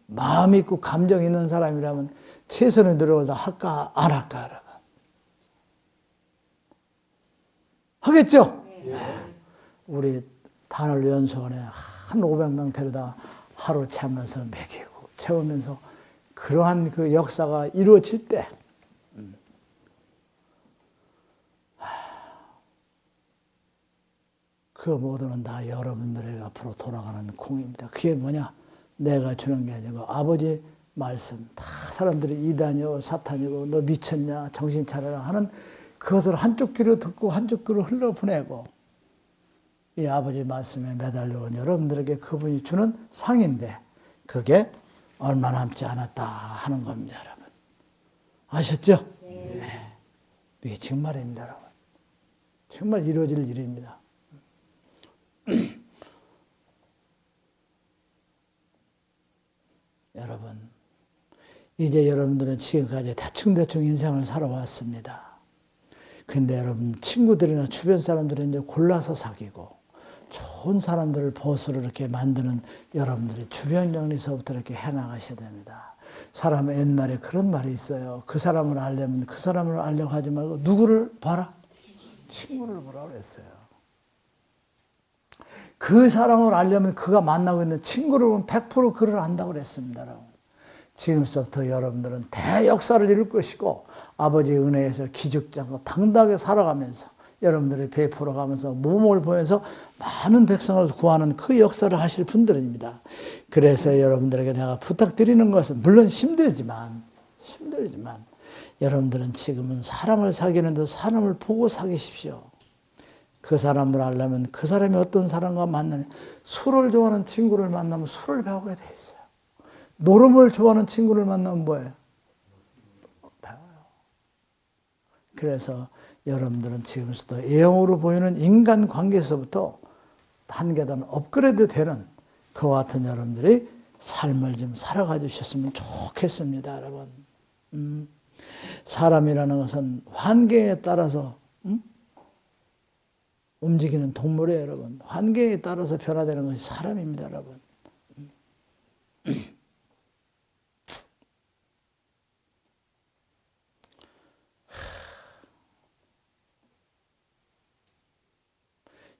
마음이 있고 감정이 있는 사람이라면 최선의 노력을 다 할까 안 할까 여러분? 하겠죠? 네. 우리 단월 연수원에 한 500명 데려다 하루 채우면서 먹이고 채우면서 그러한 그 역사가 이루어질 때 그 모두는 다 여러분들에게 앞으로 돌아가는 공입니다. 그게 뭐냐? 내가 주는 게 아니고 아버지 말씀. 다 사람들이 이단이요 사탄이고 너 미쳤냐 정신 차려라 하는 그것을 한쪽 귀로 듣고 한쪽 귀로 흘러보내고 이 아버지 말씀에 매달려온 여러분들에게 그분이 주는 상인데 그게 얼마 남지 않았다 하는 겁니다. 여러분. 아셨죠? 네. 이게 정말입니다. 여러분. 정말 이루어질 일입니다. 여러분, 이제 여러분들은 지금까지 대충대충 인생을 살아왔습니다. 근데 여러분, 친구들이나 주변 사람들은 이제 골라서 사귀고, 좋은 사람들을 보수로 이렇게 만드는 여러분들이 주변 정리서부터 이렇게 해나가셔야 됩니다. 사람 옛말에 그런 말이 있어요. 그 사람을 알려면 그 사람을 알려고 하지 말고, 누구를 봐라? 친구를 보라 그랬어요. 그 사람을 알려면 그가 만나고 있는 친구를 보면 100% 그를 안다고 그랬습니다. 지금부터 여러분들은 대역사를 이룰 것이고 아버지의 은혜에서 기죽지 않고 당당하게 살아가면서 여러분들이 베풀어가면서 모범을 보면서 많은 백성을 구하는 그 역사를 하실 분들입니다. 그래서 여러분들에게 내가 부탁드리는 것은 물론 힘들지만 여러분들은 지금은 사람을 사귀는데 사람을 보고 사귀십시오. 그 사람을 알려면 그 사람이 어떤 사람과 만나면 술을 좋아하는 친구를 만나면 술을 배우게 돼 있어요. 노름을 좋아하는 친구를 만나면 뭐예요? 배워요. 그래서 여러분들은 지금부터 A형으로 보이는 인간관계에서부터 한 계단 업그레이드 되는 그와 같은 여러분들이 삶을 좀 살아가 주셨으면 좋겠습니다. 여러분. 사람이라는 것은 환경에 따라서 움직이는 동물이에요, 여러분. 환경에 따라서 변화되는 것이 사람입니다, 여러분.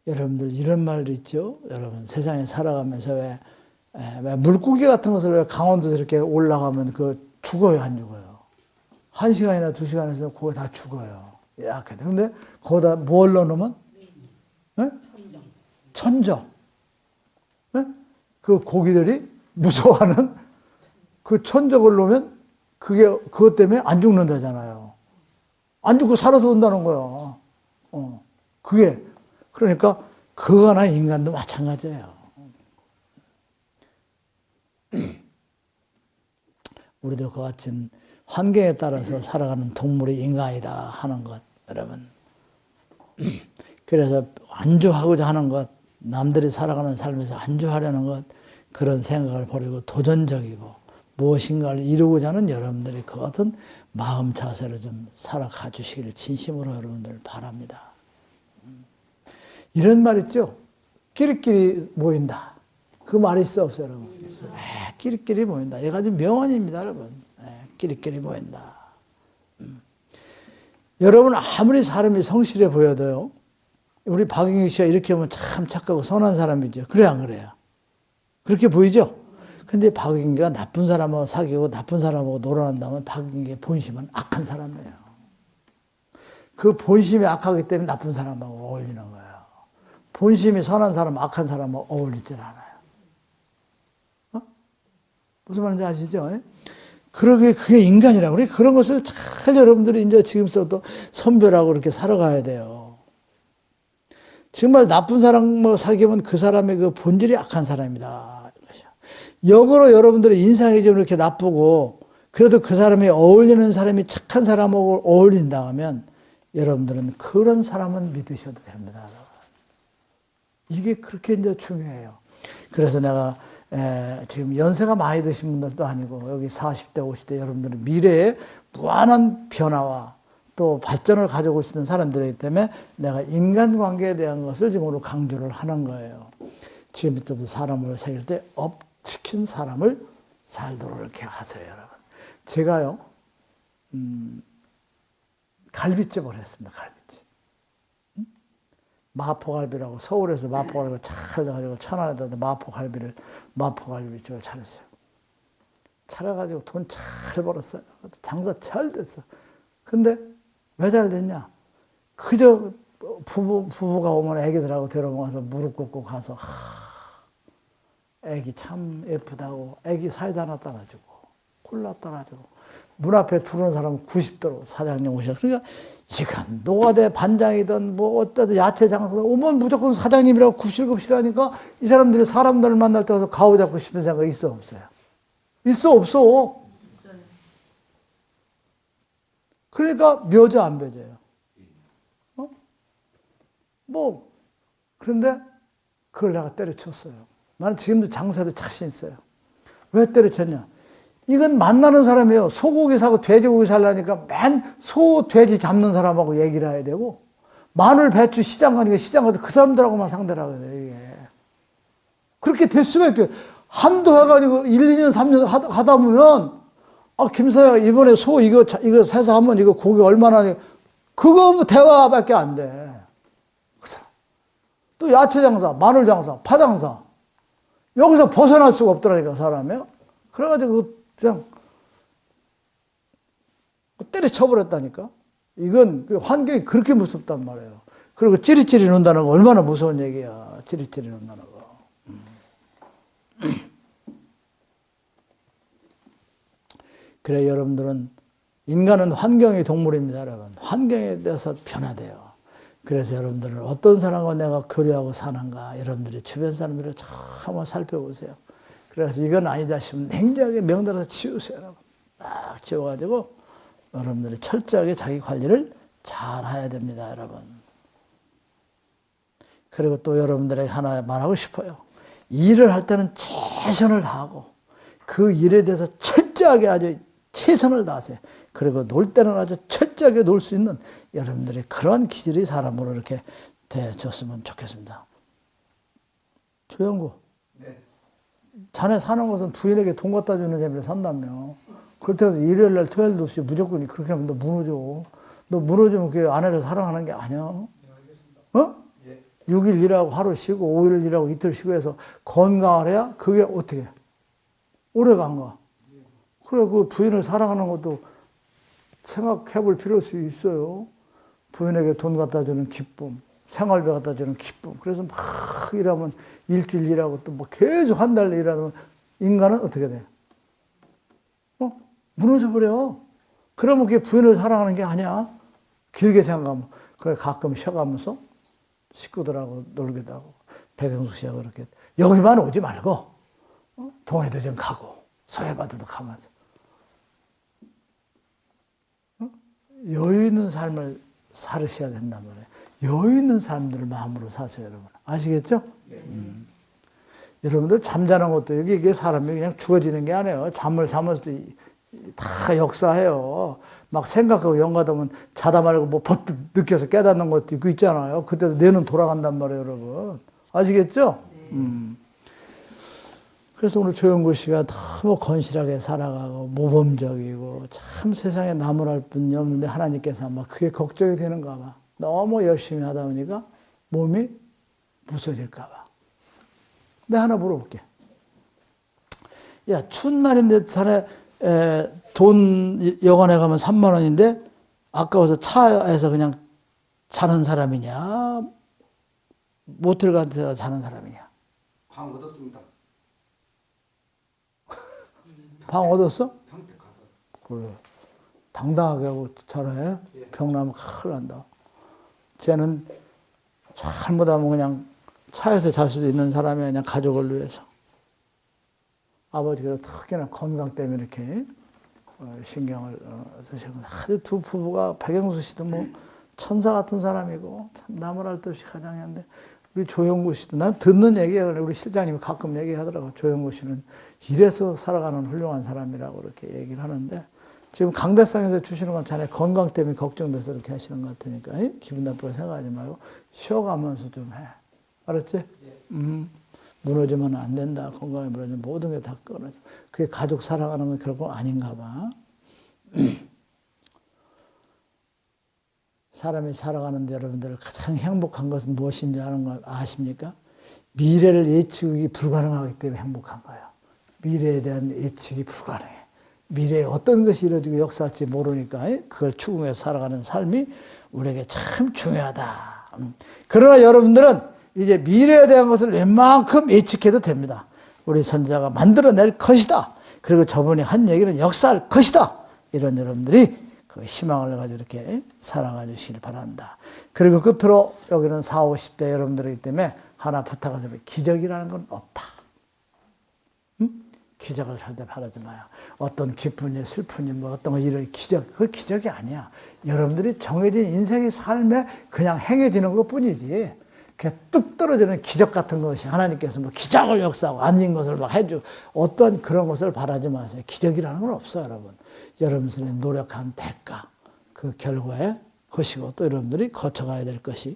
여러분들 이런 말 있죠? 여러분 세상에 살아가면서 왜 물고기 같은 것을 왜 강원도에서 이렇게 올라가면 그 죽어요, 안 죽어요? 1시간이나 2시간에서 거기 다 죽어요. 약해. 근데 거기다 뭘 넣어놓으면? 네? 천적. 네? 그 고기들이 무서워하는 그 천적을 놓으면 그것 때문에 안 죽는다잖아요. 안 죽고 살아서 온다는 거예요. 그게. 그러니까 그거나 인간도 마찬가지예요. 우리도 그와 같은 환경에 따라서 살아가는 동물이 인간이다 하는 것, 여러분. 그래서 안주하고자 하는 것, 남들이 살아가는 삶에서 안주하려는 것, 그런 생각을 버리고 도전적이고 무엇인가를 이루고자 하는 여러분들이 그 같은 마음 자세로 좀 살아가 주시기를 진심으로 여러분들 바랍니다. 이런 말 있죠? 끼리끼리 모인다. 그 말이 있어 없어요, 여러분? 끼리끼리 모인다. 이거 아주 명언입니다, 여러분. 끼리끼리 모인다. 여러분 아무리 사람이 성실해 보여도요, 우리 박영규 씨가 이렇게 하면 참 착하고 선한 사람이죠. 그래 안 그래요? 그렇게 보이죠? 근데 박영규가 나쁜 사람하고 사귀고 나쁜 사람하고 놀아난다면 박영규의 본심은 악한 사람이에요. 그 본심이 악하기 때문에 나쁜 사람하고 어울리는 거예요. 본심이 선한 사람, 악한 사람하고 어울리질 않아요. 무슨 말인지 아시죠? 그게 인간이라고. 우리 그런 것을 잘 여러분들이 이제 지금부터 선별하고 이렇게 살아가야 돼요. 정말 나쁜 사람 사귀면 그 사람의 그 본질이 악한 사람이다. 역으로 여러분들의 인상이 좀 이렇게 나쁘고 그래도 그 사람이 어울리는 사람이 착한 사람하고 어울린다 하면 여러분들은 그런 사람은 믿으셔도 됩니다. 이게 그렇게 이제 중요해요. 그래서 내가 지금 연세가 많이 드신 분들도 아니고 여기 40대, 50대 여러분들은 미래에 무한한 변화와 또 발전을 가지고 있는 사람들이기 때문에 내가 인간관계에 대한 것을 지금으로 강조를 하는 거예요. 지금부터 사람을 사귈 때 업시킨 사람을 살도록 이렇게 하세요, 여러분. 제가요, 갈비집을 했습니다, 갈비집. 마포갈비라고 서울에서 마포갈비가 잘 돼가지고 천안에다 마포갈비집을 차렸어요. 차려가지고 돈 잘 벌었어요. 장사 잘 됐어. 근데 왜 잘 됐냐? 그저 부부가 오면 애기들하고 데려가서 무릎 꿇고 가서, 애기 참 예쁘다고, 애기 사이다 하나 따라주고, 콜라 따라주고, 문 앞에 들어오는 사람은 90도로 사장님 오셔서, 그러니까, 이건 노가대 반장이든, 뭐, 어쩌든 야채 장사든 오면 무조건 사장님이라고 굽실굽실 하니까 이 사람들이 사람들을 만날 때 가서 가오 잡고 싶은 생각 있어, 없어요? 있어, 없어? 그러니까 묘져, 안 묘져요? 뭐, 그런데 그걸 내가 때려쳤어요. 나는 지금도 장사도 자신 있어요. 왜 때려쳤냐? 이건 만나는 사람이에요. 소고기 사고 돼지고기 살라니까 맨 소, 돼지 잡는 사람하고 얘기를 해야 되고, 마늘, 배추 시장 가니까 시장 가서 그 사람들하고만 상대를 하게 돼요, 이게. 그렇게 될 수밖에 없어요. 한두 해가 아니고 1, 2년, 3년 하다 보면, 김사야, 이번에 소 이거 사서 하면 이거 고기 얼마나 하니, 그거 대화밖에 안 돼. 또 야채 장사, 마늘 장사, 파 장사. 여기서 벗어날 수가 없더라니까, 사람이요. 그래가지고 그냥 때려쳐버렸다니까. 이건 환경이 그렇게 무섭단 말이에요. 그리고 찌릿찌릿 논다는 거 얼마나 무서운 얘기야. 찌릿찌릿 논다는 거. 그래, 여러분들은, 인간은 환경의 동물입니다, 여러분. 환경에 대해서 변화돼요. 그래서 여러분들은 어떤 사람과 내가 교류하고 사는가, 여러분들이 주변 사람들을 참 한번 살펴보세요. 그래서 이건 아니다 싶으면 냉정하게 명단에서 치우세요, 여러분. 딱 치워가지고 여러분들이 철저하게 자기 관리를 잘 해야 됩니다, 여러분. 그리고 또 여러분들에게 하나 말하고 싶어요. 일을 할 때는 최선을 다하고 그 일에 대해서 철저하게 아주 최선을 다하세요. 그리고 놀 때는 아주 철저하게 놀 수 있는 여러분들의 그런 기질이 사람으로 이렇게 되어줬으면 좋겠습니다. 조영구. 네. 자네 사는 것은 부인에게 돈 갖다 주는 재미로 산다며. 그렇다고 해서 일요일 날 토요일도 없이 무조건 그렇게 하면 너 무너져. 너 무너지면 그 아내를 사랑하는 게 아니야. 네, 알겠습니다. 어? 예. 6일 일하고 하루 쉬고 5일 일하고 이틀 쉬고 해서 건강을 해야 그게 어떻게 오래가 안 가. 그래, 그 부인을 사랑하는 것도 생각해 볼 필요가 있어요. 부인에게 돈 갖다 주는 기쁨, 생활비 갖다 주는 기쁨. 그래서 막 일하면 일주일 일하고 또 뭐 계속 한 달 일하면 인간은 어떻게 돼? 무너져 버려. 그러면 그게 부인을 사랑하는 게 아니야. 길게 생각하면. 그래, 가끔 쉬어가면서 식구들하고 놀기도 하고, 백영숙 씨하고 그렇게 여기만 오지 말고, 동해도 좀 가고, 서해바다도 가면서. 여유 있는 삶을 살으셔야 된단 말이에요. 여유 있는 사람들을 마음으로 사세요, 여러분. 아시겠죠? 여러분들 잠자는 것도 이게 사람이 그냥 죽어지는 게 아니에요. 잠을 자면서 다 역사해요. 막 생각하고 영가다 보면 자다 말고 뭐 버뜩 느껴서 깨닫는 것도 있고 있잖아요. 그때도 뇌는 돌아간단 말이에요, 여러분. 아시겠죠? 그래서 오늘 조영구 씨가 너무 건실하게 살아가고 모범적이고 참 세상에 나무랄 분이 없는데 하나님께서 아마 그게 걱정이 되는가 봐. 너무 열심히 하다 보니까 몸이 부서질까 봐. 내가 하나 물어볼게. 야, 추운 날인데 자네 돈 여관에 가면 3만 원인데 아까워서 차에서 그냥 자는 사람이냐? 모텔 가서 자는 사람이냐? 방 얻었습니다. 방 얻었어? 평택 가서. 그래. 당당하게 하고 잘해. 예. 병 나면 큰일 난다. 쟤는 잘못하면 그냥 차에서 잘 수도 있는 사람이 그냥 가족을 위해서. 아버지가 특히나 건강 때문에 이렇게 신경을 쓰시고. 아주 두 부부가 백영수 씨도 뭐 천사 같은 사람이고 참 나무랄 듯이 가장했는데 우리 조영구 씨도 난 듣는 얘기예요. 우리 실장님이 가끔 얘기하더라고. 조영구 씨는 이래서 살아가는 훌륭한 사람이라고 이렇게 얘기를 하는데 지금 강대상에서 주시는 건 자네 건강 때문에 걱정돼서 이렇게 하시는 것 같으니까 기분 나쁘게 생각하지 말고 쉬어가면서 좀 해. 알았지? 예. 무너지면 안 된다. 건강에 무너지면 모든 게 다 끊어져. 그게 가족 사랑하는 건 결국 아닌가 봐. 사람이 살아가는데 여러분들 가장 행복한 것은 무엇인지 아는 걸 아십니까? 미래를 예측이 불가능하기 때문에 행복한 거예요. 미래에 대한 예측이 불가능해. 미래에 어떤 것이 이루어지고 역사할지 모르니까 그걸 추궁해서 살아가는 삶이 우리에게 참 중요하다. 그러나 여러분들은 이제 미래에 대한 것을 웬만큼 예측해도 됩니다. 우리 선지자가 만들어낼 것이다. 그리고 저분이 한 얘기는 역사할 것이다. 이런 여러분들이 그 희망을 가지고 이렇게 살아가 주시길 바랍니다. 그리고 끝으로 여기는 40, 50대 여러분들이기 때문에 하나 부탁을 드리면 기적이라는 건 없다. 기적을 절대 바라지 마요. 어떤 기쁜이 슬픈이 뭐 어떤 거 이런 기적, 그 기적이 아니야. 여러분들이 정해진 인생의 삶에 그냥 행해지는 것 뿐이지. 그냥 뚝 떨어지는 기적 같은 것이 하나님께서 뭐 기적을 역사하고 아닌 것을 막 해주고 어떤 그런 것을 바라지 마세요. 기적이라는 건 없어요, 여러분. 여러분들이 노력한 대가, 그 결과의 것이고 또 여러분들이 거쳐가야 될 것이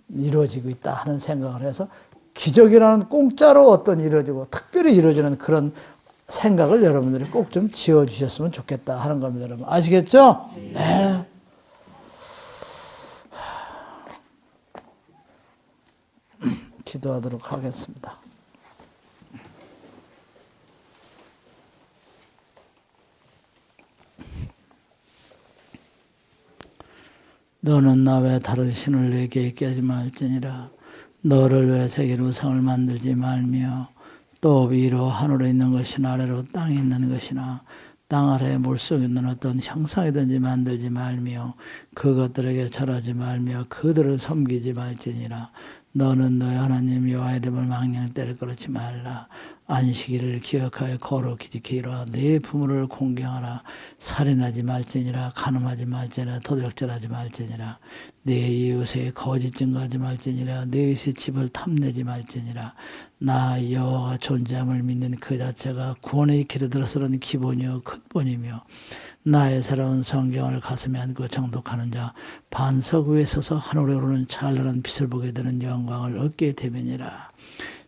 이루어지고 있다 하는 생각을 해서 기적이라는 공짜로 어떤 이루어지고 특별히 이루어지는 그런 생각을 여러분들이 꼭 좀 지어주셨으면 좋겠다 하는 겁니다, 여러분. 아시겠죠? 네. 기도하도록 하겠습니다. 너는 나 외 다른 신을 내게 있게 하지 말지니라. 너를 외 세계 우상을 만들지 말며 또 위로 하늘에 있는 것이나 아래로 땅에 있는 것이나 땅 아래에 물속에 있는 어떤 형상이든지 만들지 말며 그것들에게 절하지 말며 그들을 섬기지 말지니라. 너는 너의 하나님 여호와 이름을 망령 때를 끊지 말라. 안식일을 기억하여 거룩히 지키라. 네 부모를 공경하라. 살인하지 말지니라. 간음하지 말지니라. 도둑질하지 말지니라. 네 이웃에게 거짓 증거하지 말지니라. 네 이웃의 집을 탐내지 말지니라. 나 여호와가 존재함을 믿는 그 자체가 구원의 길에 들어서는 기본이요 근본이며 나의 새로운 성경을 가슴에 안고 정독하는 자 반석 위에 서서 하늘에 오르는 찬란한 빛을 보게 되는 영광을 얻게 되면이라.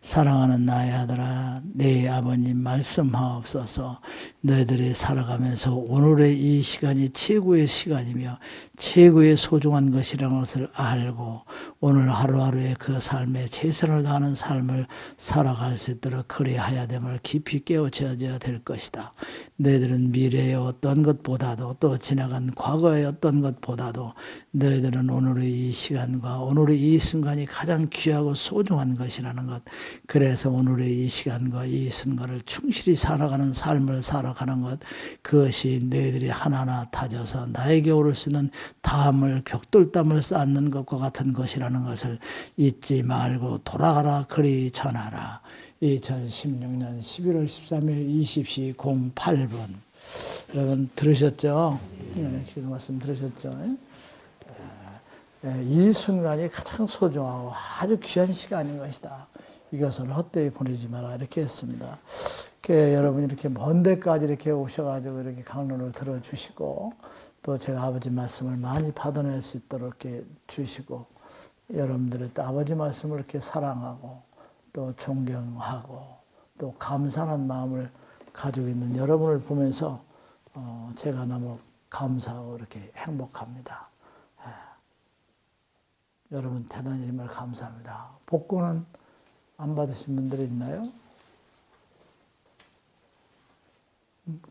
사랑하는 나의 아들아, 내 아버님 말씀하옵소서. 너희들이 살아가면서 오늘의 이 시간이 최고의 시간이며 최고의 소중한 것이라는 것을 알고 오늘 하루하루의 그 삶에 최선을 다하는 삶을 살아갈 수 있도록 그리하여야 됨을 깊이 깨우쳐야 될 것이다. 너희들은 미래의 어떤 것보다도 또 지나간 과거의 어떤 것보다도 너희들은 오늘의 이 시간과 오늘의 이 순간이 가장 귀하고 소중한 것이라는 것. 그래서 오늘의 이 시간과 이 순간을 충실히 살아가는 삶을 살아가는 것. 그것이 너희들이 하나하나 다져서 나에게 오를 수 있는 담을 벽돌담을 쌓는 것과 같은 것이라는 것을 잊지 말고 돌아가라 그리 전하라. 2016년 11월 13일 20시 08분 여러분 들으셨죠? 네, 기도 말씀 들으셨죠? 이 순간이 가장 소중하고 아주 귀한 시간인 것이다. 이것을 헛되이 보내지 마라 이렇게 했습니다. 여러분이 이렇게 먼 데까지 이렇게 오셔가지고 이렇게 강론을 들어주시고 또 제가 아버지 말씀을 많이 받아낼 수 있도록 이렇게 주시고 여러분들의 또 아버지 말씀을 이렇게 사랑하고 또 존경하고 또 감사한 마음을 가지고 있는 여러분을 보면서 제가 너무 감사하고 이렇게 행복합니다. 여러분 대단히 정말 감사합니다. 복권은 안 받으신 분들이 있나요?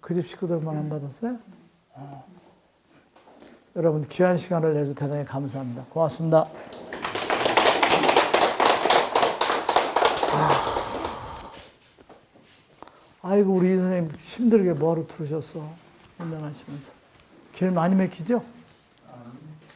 그 집 식구들만 안 받았어요? 여러분 귀한 시간을 내서 대단히 감사합니다. 고맙습니다. 아이고 우리 이 선생님 힘들게 뭐하러 들으셨어? 운전하시면서 길 많이 막히죠?